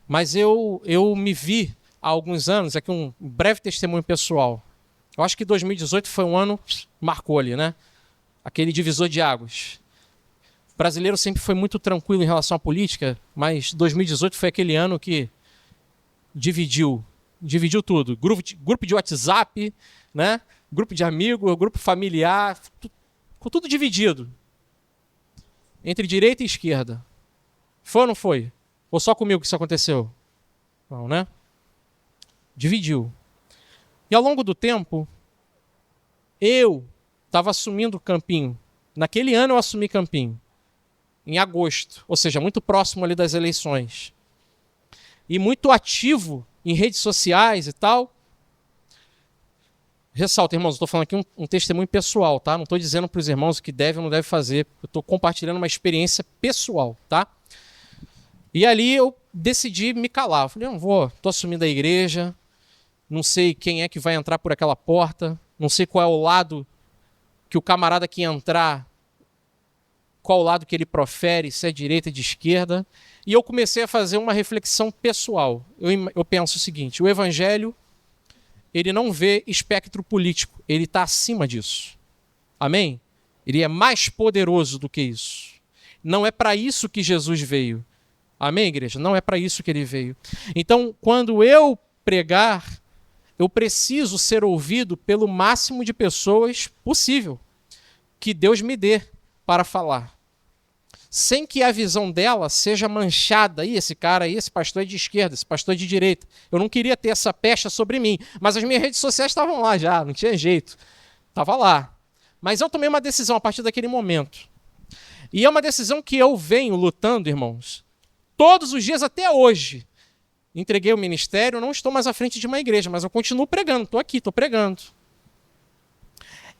mas eu me vi há alguns anos, aqui um breve testemunho pessoal. Eu acho que 2018 foi um ano, marcou ali, né? Aquele divisor de águas. O brasileiro sempre foi muito tranquilo em relação à política, mas 2018 foi aquele ano que dividiu tudo. Grupo de WhatsApp, né? Grupo de amigos, grupo familiar, ficou tudo dividido. Entre direita e esquerda. Foi ou não foi? Ou só comigo que isso aconteceu? Não, né? Dividiu. E ao longo do tempo, eu estava assumindo Campinho. Naquele ano eu assumi Campinho. Em agosto. Ou seja, muito próximo ali das eleições. E muito ativo em redes sociais e tal. Ressalta, irmãos, eu estou falando aqui um testemunho pessoal, tá? Não estou dizendo para os irmãos o que deve ou não deve fazer. Eu estou compartilhando uma experiência pessoal, tá? E ali eu decidi me calar. Eu falei, não vou, estou assumindo a igreja, não sei quem é que vai entrar por aquela porta, não sei qual é o lado que o camarada que entrar, qual o lado que ele profere, se é direita ou de esquerda. E eu comecei a fazer uma reflexão pessoal. Eu penso o seguinte, o evangelho, ele não vê espectro político, ele está acima disso. Amém? Ele é mais poderoso do que isso. Não é para isso que Jesus veio. Amém, igreja? Não é para isso que ele veio. Então, quando eu pregar, eu preciso ser ouvido pelo máximo de pessoas possível que Deus me dê para falar. Sem que a visão dela seja manchada. Esse cara aí, esse pastor é de esquerda, esse pastor é de direita. Eu não queria ter essa pecha sobre mim, mas as minhas redes sociais estavam lá já, não tinha jeito. Estava lá. Mas eu tomei uma decisão a partir daquele momento. E é uma decisão que eu venho lutando, irmãos, todos os dias até hoje. Entreguei o ministério, não estou mais à frente de uma igreja, mas eu continuo pregando, estou aqui, estou pregando.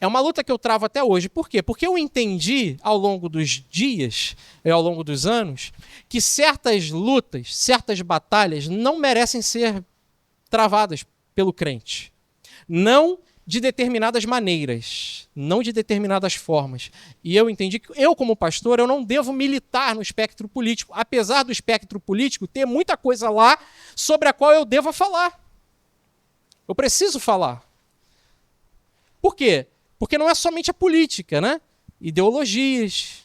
É uma luta que eu travo até hoje. Por quê? Porque eu entendi ao longo dos dias, ao longo dos anos, que certas lutas, certas batalhas não merecem ser travadas pelo crente. Não de determinadas maneiras, não de determinadas formas. E eu entendi que eu, como pastor, eu não devo militar no espectro político, apesar do espectro político ter muita coisa lá sobre a qual eu devo falar. Eu preciso falar. Por quê? Porque não é somente a política, né? Ideologias,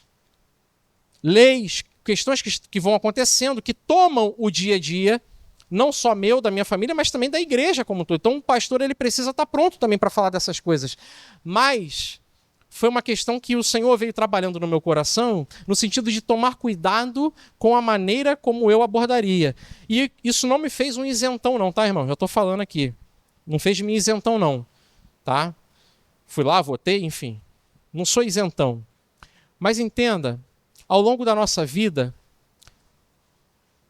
leis, questões que vão acontecendo, que tomam o dia a dia, não só meu, da minha família, mas também da igreja como um todo. Então, o pastor ele precisa estar pronto também para falar dessas coisas. Mas foi uma questão que o Senhor veio trabalhando no meu coração, no sentido de tomar cuidado com a maneira como eu abordaria. E isso não me fez um isentão não, tá, irmão? Já estou falando aqui. Não fez de mim isentão não, tá? Fui lá, votei, enfim. Não sou isentão. Mas entenda, ao longo da nossa vida,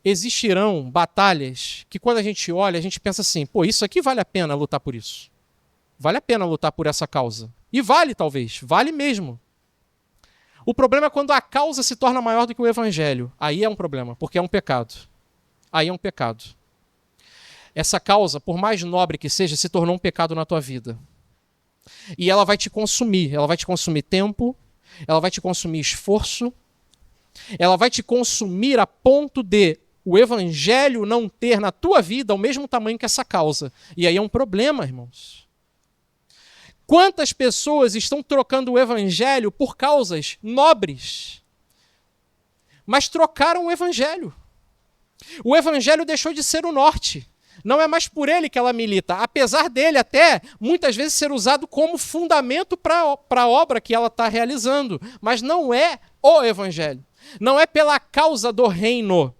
existirão batalhas que quando a gente olha, a gente pensa assim, pô, isso aqui vale a pena lutar por isso. Vale a pena lutar por essa causa. E vale, talvez. Vale mesmo. O problema é quando a causa se torna maior do que o evangelho. Aí é um problema, porque é um pecado. Aí é um pecado. Essa causa, por mais nobre que seja, se tornou um pecado na tua vida. E ela vai te consumir. Ela vai te consumir tempo, ela vai te consumir esforço, ela vai te consumir a ponto de o evangelho não ter na tua vida o mesmo tamanho que essa causa. E aí é um problema, irmãos. Quantas pessoas estão trocando o evangelho por causas nobres, mas trocaram o evangelho. O evangelho deixou de ser o norte. Não é mais por ele que ela milita, apesar dele até muitas vezes ser usado como fundamento para a obra que ela está realizando. Mas não é o evangelho. Não é pela causa do reino.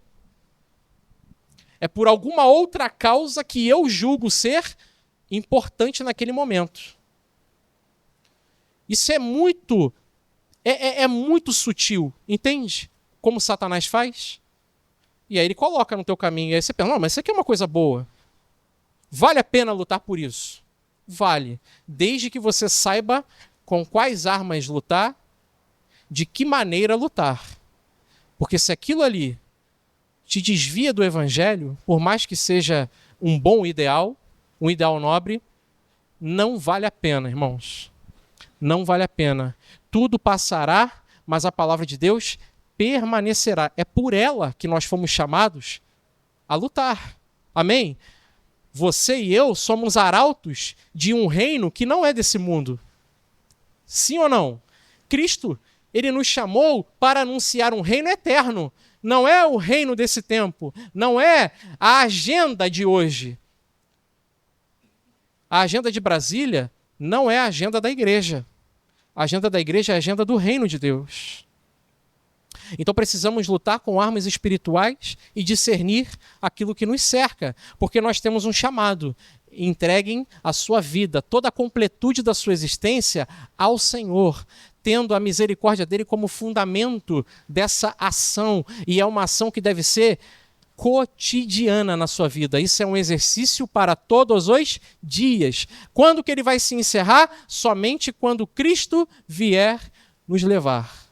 É por alguma outra causa que eu julgo ser importante naquele momento. Isso é muito sutil, entende? Como Satanás faz. E aí ele coloca no teu caminho. E aí você pensa, não, mas isso aqui é uma coisa boa. Vale a pena lutar por isso? Vale. Desde que você saiba com quais armas lutar, de que maneira lutar. Porque se aquilo ali te desvia do evangelho, por mais que seja um bom ideal, um ideal nobre, não vale a pena, irmãos. Não vale a pena. Tudo passará, mas a palavra de Deus permanecerá. É por ela que nós fomos chamados a lutar. Amém? Você e eu somos arautos de um reino que não é desse mundo. Sim ou não? Cristo, ele nos chamou para anunciar um reino eterno. Não é o reino desse tempo. Não é a agenda de hoje. A agenda de Brasília não é a agenda da igreja. A agenda da igreja é a agenda do reino de Deus. Então precisamos lutar com armas espirituais e discernir aquilo que nos cerca, porque nós temos um chamado. Entreguem a sua vida, toda a completude da sua existência ao Senhor, tendo a misericórdia dele como fundamento dessa ação. E é uma ação que deve ser cotidiana na sua vida. Isso é um exercício para todos os dias. Quando que ele vai se encerrar? Somente quando Cristo vier nos levar.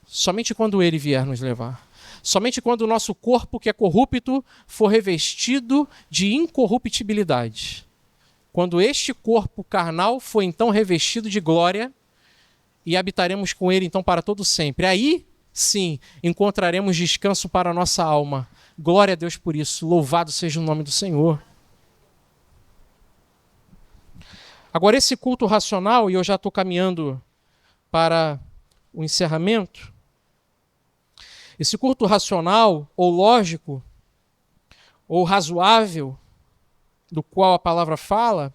Somente quando ele vier nos levar. Somente quando o nosso corpo, que é corrupto, for revestido de incorruptibilidade. Quando este corpo carnal for então revestido de glória e habitaremos com ele então para todo sempre. Aí, sim, encontraremos descanso para a nossa alma. Glória a Deus por isso. Louvado seja o nome do Senhor. Agora, esse culto racional, e eu já estou caminhando para o encerramento, esse culto racional, ou lógico, ou razoável, do qual a palavra fala,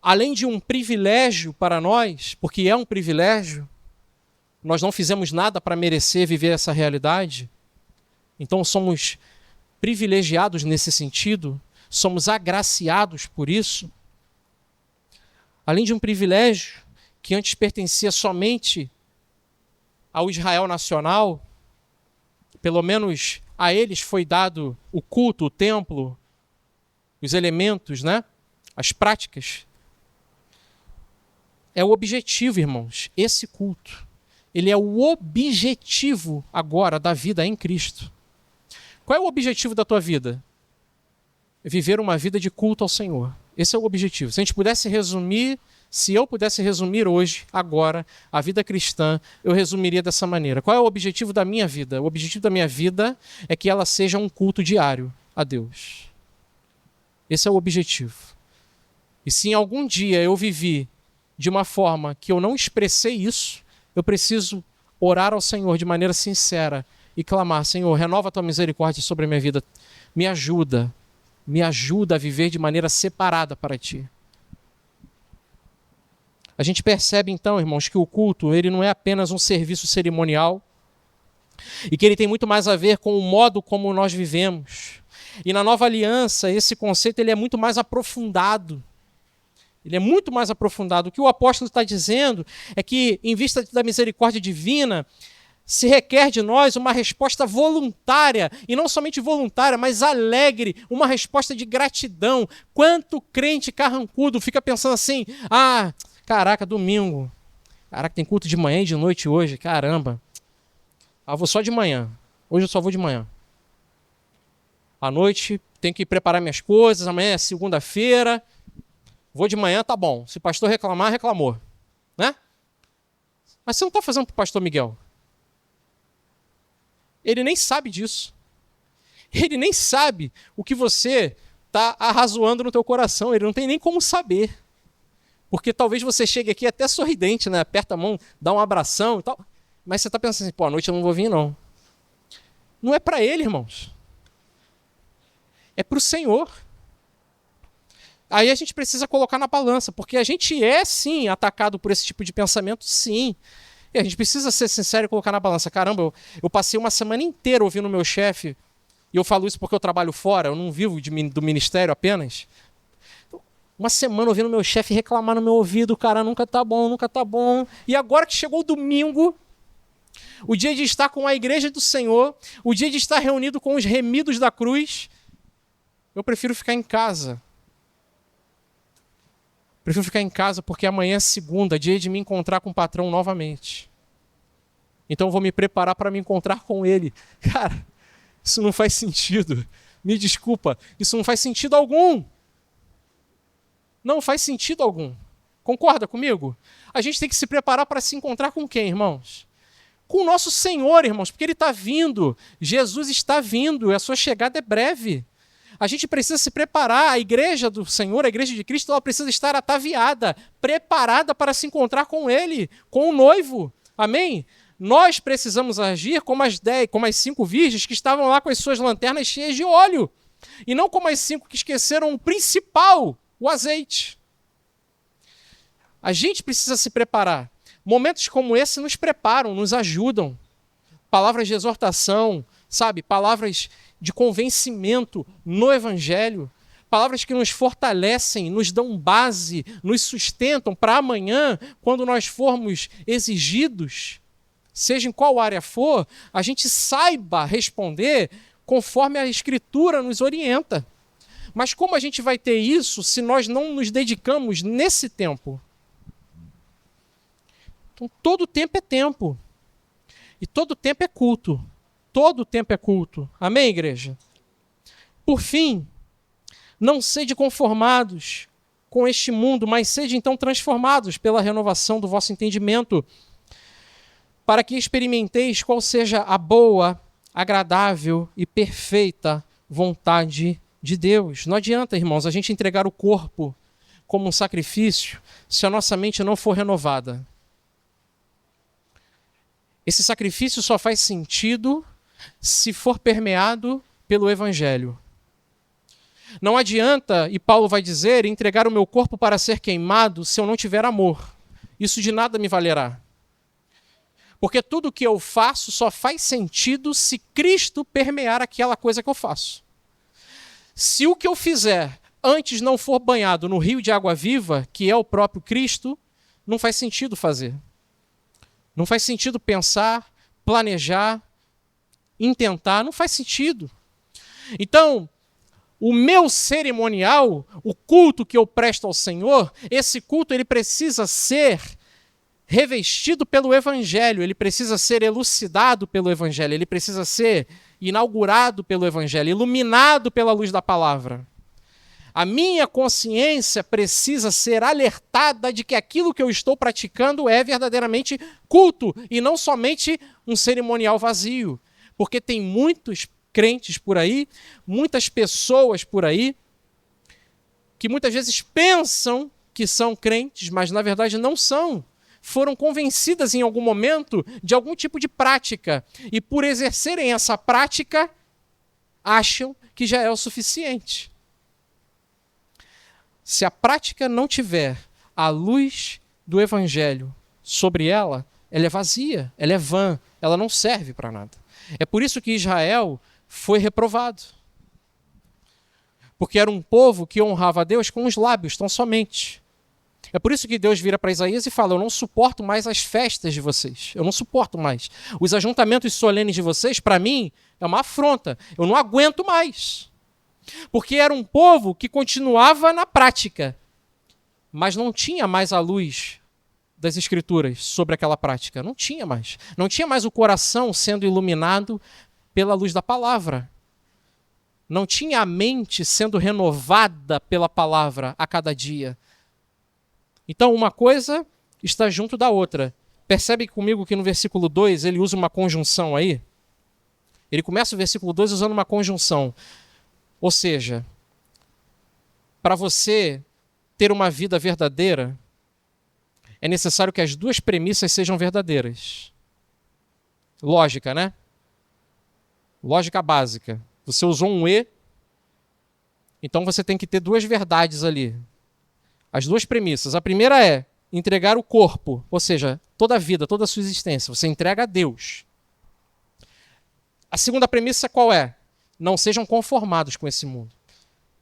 além de um privilégio para nós, porque é um privilégio, nós não fizemos nada para merecer viver essa realidade, então somos privilegiados nesse sentido, somos agraciados por isso. Além de um privilégio que antes pertencia somente ao Israel nacional, pelo menos a eles foi dado o culto, o templo, os elementos, né? As práticas. É o objetivo, irmãos, esse culto. Ele é o objetivo agora da vida em Cristo. Qual é o objetivo da tua vida? Viver uma vida de culto ao Senhor. Esse é o objetivo. Se a gente pudesse resumir, se eu pudesse resumir hoje, agora, a vida cristã, eu resumiria dessa maneira. Qual é o objetivo da minha vida? O objetivo da minha vida é que ela seja um culto diário a Deus. Esse é o objetivo. E se em algum dia eu vivi de uma forma que eu não expressei isso, eu preciso orar ao Senhor de maneira sincera e clamar: Senhor, renova a tua misericórdia sobre a minha vida. Me ajuda a viver de maneira separada para ti. A gente percebe então, irmãos, que o culto ele não é apenas um serviço cerimonial e que ele tem muito mais a ver com o modo como nós vivemos. E na Nova Aliança, esse conceito ele é muito mais aprofundado. Ele é muito mais aprofundado. O que o apóstolo está dizendo é que, em vista da misericórdia divina, se requer de nós uma resposta voluntária, e não somente voluntária, mas alegre, uma resposta de gratidão. Quanto crente carrancudo fica pensando assim: caraca, domingo, caraca, tem culto de manhã e de noite hoje, caramba, vou só de manhã, hoje eu só vou de manhã. À noite tenho que preparar minhas coisas, amanhã é segunda-feira, vou de manhã, tá bom, se o pastor reclamar, reclamou, né? Mas você não está fazendo para o pastor Miguel. Ele nem sabe disso. Ele nem sabe o que você está arrazoando no teu coração. Ele não tem nem como saber. Porque talvez você chegue aqui até sorridente, né? Aperta a mão, dá um abração e tal. Mas você está pensando assim: à noite eu não vou vir, não. Não é para ele, irmãos. É para o Senhor. Aí a gente precisa colocar na balança, porque a gente é, sim, atacado por esse tipo de pensamento, sim. E a gente precisa ser sincero e colocar na balança. Caramba, eu passei uma semana inteira ouvindo o meu chefe, e eu falo isso porque eu trabalho fora, eu não vivo do ministério apenas. Uma semana ouvindo o meu chefe reclamar no meu ouvido: cara, nunca tá bom, nunca tá bom. E agora que chegou o domingo, o dia de estar com a igreja do Senhor, o dia de estar reunido com os remidos da cruz, eu prefiro ficar em casa. Prefiro ficar em casa porque amanhã é segunda, dia de me encontrar com o patrão novamente. Então eu vou me preparar para me encontrar com ele. Cara, isso não faz sentido. Me desculpa, isso não faz sentido algum. Não faz sentido algum. Concorda comigo? A gente tem que se preparar para se encontrar com quem, irmãos? Com o nosso Senhor, irmãos, porque Ele está vindo. Jesus está vindo, a sua chegada é breve. A gente precisa se preparar. A igreja do Senhor, a igreja de Cristo, ela precisa estar ataviada, preparada para se encontrar com Ele, com o noivo. Amém? Nós precisamos agir como as 5 virgens que estavam lá com as suas lanternas cheias de óleo. E não como as 5 que esqueceram o principal, o azeite. A gente precisa se preparar. Momentos como esse nos preparam, nos ajudam. Palavras de exortação, sabe? Palavras de convencimento no Evangelho. Palavras que nos fortalecem, nos dão base, nos sustentam para amanhã, quando nós formos exigidos, seja em qual área for, a gente saiba responder conforme a Escritura nos orienta. Mas como a gente vai ter isso se nós não nos dedicamos nesse tempo? Então, todo tempo é tempo. E todo tempo é culto. Todo tempo é culto. Amém, igreja? Por fim, não sede conformados com este mundo, mas sede então transformados pela renovação do vosso entendimento, para que experimenteis qual seja a boa, agradável e perfeita vontade de Deus. Não adianta, irmãos, a gente entregar o corpo como um sacrifício se a nossa mente não for renovada. Esse sacrifício só faz sentido se for permeado pelo Evangelho. Não adianta, e Paulo vai dizer, entregar o meu corpo para ser queimado se eu não tiver amor. Isso de nada me valerá. Porque tudo que eu faço só faz sentido se Cristo permear aquela coisa que eu faço. Se o que eu fizer antes não for banhado no rio de água viva, que é o próprio Cristo, não faz sentido fazer. Não faz sentido pensar, planejar, intentar, não faz sentido. Então, o meu cerimonial, o culto que eu presto ao Senhor, esse culto ele precisa ser revestido pelo Evangelho, ele precisa ser elucidado pelo Evangelho, ele precisa ser inaugurado pelo Evangelho, iluminado pela luz da palavra. A minha consciência precisa ser alertada de que aquilo que eu estou praticando é verdadeiramente culto e não somente um cerimonial vazio. Porque tem muitos crentes por aí, muitas pessoas por aí, que muitas vezes pensam que são crentes, mas na verdade não são. Foram convencidas em algum momento de algum tipo de prática e por exercerem essa prática, acham que já é o suficiente. Se a prática não tiver a luz do Evangelho sobre ela, ela é vazia, ela é vã, ela não serve para nada. É por isso que Israel foi reprovado. Porque era um povo que honrava a Deus com os lábios, tão somente. É por isso que Deus vira para Isaías e fala: eu não suporto mais as festas de vocês. Eu não suporto mais. Os ajuntamentos solenes de vocês, para mim, é uma afronta. Eu não aguento mais. Porque era um povo que continuava na prática, mas não tinha mais a luz das Escrituras sobre aquela prática. Não tinha mais. Não tinha mais o coração sendo iluminado pela luz da palavra. Não tinha a mente sendo renovada pela palavra a cada dia. Então, uma coisa está junto da outra. Percebe comigo que no versículo 2 ele usa uma conjunção aí? Ele começa o versículo 2 usando uma conjunção. Ou seja, para você ter uma vida verdadeira, é necessário que as duas premissas sejam verdadeiras. Lógica, né? Lógica básica. Você usou um E, então você tem que ter duas verdades ali. As duas premissas. A primeira é entregar o corpo, ou seja, toda a vida, toda a sua existência. Você entrega a Deus. A segunda premissa qual é? Não sejam conformados com esse mundo,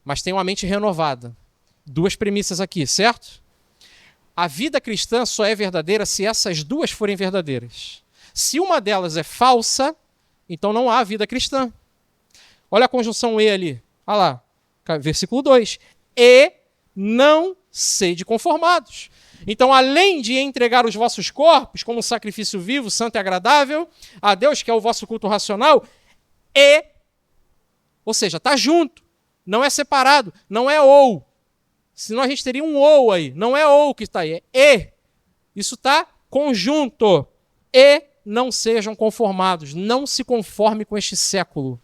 mas tenham a mente renovada. Duas premissas aqui, certo? A vida cristã só é verdadeira se essas duas forem verdadeiras. Se uma delas é falsa, então não há vida cristã. Olha a conjunção E ali. Olha lá, versículo 2. E não sede conformados. Então, além de entregar os vossos corpos como sacrifício vivo, santo e agradável a Deus, que é o vosso culto racional, ou seja, está junto, não é separado, não é ou. Senão a gente teria um ou aí. Não é ou que está aí, é e. Isso está conjunto. E não sejam conformados, não se conforme com este século.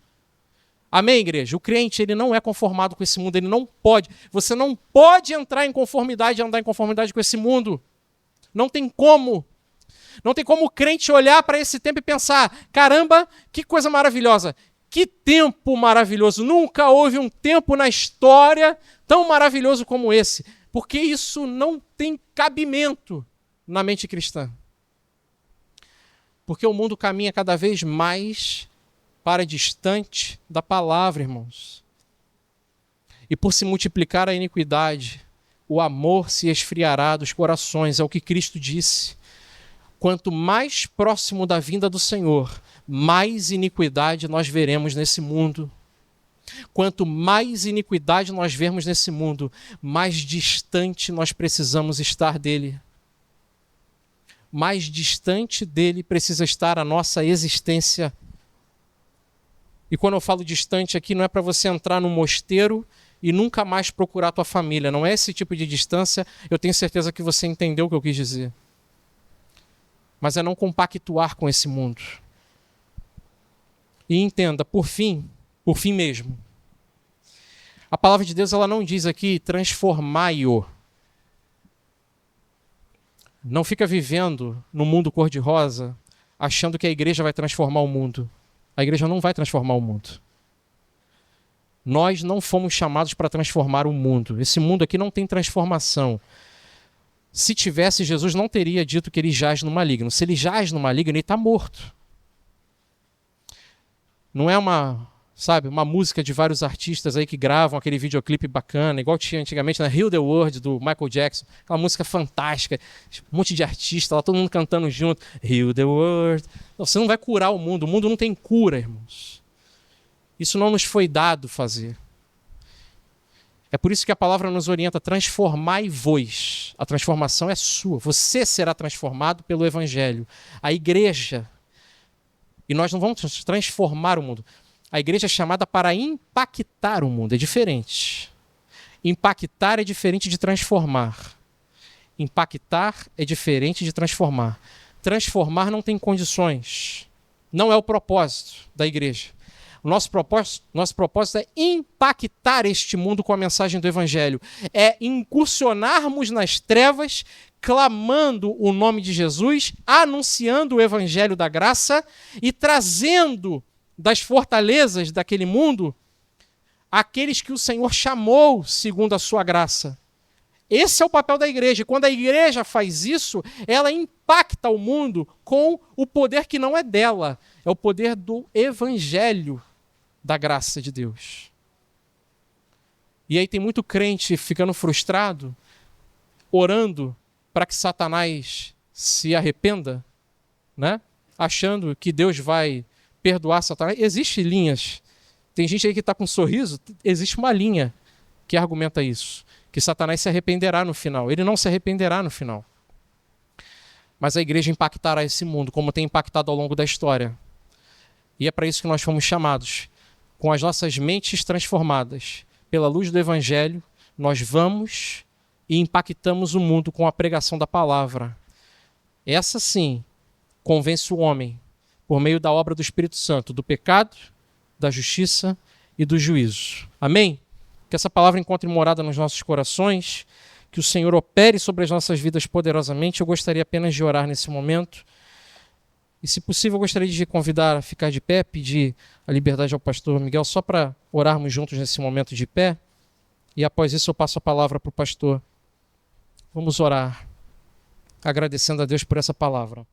Amém, igreja? O crente ele não é conformado com esse mundo, ele não pode. Você não pode entrar em conformidade e andar em conformidade com esse mundo. Não tem como. Não tem como o crente olhar para esse tempo e pensar: caramba, que coisa maravilhosa. Que tempo maravilhoso! Nunca houve um tempo na história tão maravilhoso como esse. Porque isso não tem cabimento na mente cristã. Porque o mundo caminha cada vez mais para distante da palavra, irmãos. E por se multiplicar a iniquidade, o amor se esfriará dos corações, é o que Cristo disse. Quanto mais próximo da vinda do Senhor, mais iniquidade nós veremos nesse mundo. Quanto mais iniquidade nós vermos nesse mundo, mais distante nós precisamos estar dele. Mais distante dele precisa estar a nossa existência. E quando eu falo distante aqui, não é para você entrar no mosteiro e nunca mais procurar a tua família. Não é esse tipo de distância. Eu tenho certeza que você entendeu o que eu quis dizer. Mas é não compactuar com esse mundo. E entenda, por fim mesmo, a palavra de Deus ela não diz aqui transformai-o. Não fica vivendo no mundo cor-de-rosa achando que a igreja vai transformar o mundo. A igreja não vai transformar o mundo. Nós não fomos chamados para transformar o mundo. Esse mundo aqui não tem transformação. Se tivesse, Jesus não teria dito que ele jaz no maligno. Se ele jaz no maligno, ele está morto. Não é uma música de vários artistas aí que gravam aquele videoclipe bacana, igual tinha antigamente na Heal the World, do Michael Jackson. Aquela música fantástica, um monte de artista lá, todo mundo cantando junto. Heal the World. Não, você não vai curar o mundo não tem cura, irmãos. Isso não nos foi dado fazer. É por isso que a palavra nos orienta: transformai-vos. A transformação é sua. Você será transformado pelo Evangelho. A igreja. E nós não vamos transformar o mundo. A igreja é chamada para impactar o mundo. É diferente. Impactar é diferente de transformar. Impactar é diferente de transformar. Transformar não tem condições. Não é o propósito da igreja. O nosso propósito é impactar este mundo com a mensagem do Evangelho. É incursionarmos nas trevas, clamando o nome de Jesus, anunciando o Evangelho da graça e trazendo das fortalezas daquele mundo aqueles que o Senhor chamou segundo a sua graça. Esse é o papel da igreja. E quando a igreja faz isso, ela impacta o mundo com o poder que não é dela. É o poder do Evangelho da graça de Deus. E aí tem muito crente ficando frustrado, orando para que Satanás se arrependa, né? Achando que Deus vai perdoar Satanás. Existem linhas. Tem gente aí que está com um sorriso. Existe uma linha que argumenta isso. Que Satanás se arrependerá no final. Ele não se arrependerá no final. Mas a igreja impactará esse mundo, como tem impactado ao longo da história. E é para isso que nós fomos chamados. Com as nossas mentes transformadas pela luz do Evangelho, nós vamos e impactamos o mundo com a pregação da palavra. Essa sim convence o homem, por meio da obra do Espírito Santo, do pecado, da justiça e do juízo. Amém? Que essa palavra encontre morada nos nossos corações, que o Senhor opere sobre as nossas vidas poderosamente. Eu gostaria apenas de orar nesse momento. E, se possível, eu gostaria de convidar a ficar de pé, pedir a liberdade ao pastor Miguel, só para orarmos juntos nesse momento de pé. E após isso eu passo a palavra para o pastor. Vamos orar, agradecendo a Deus por essa palavra.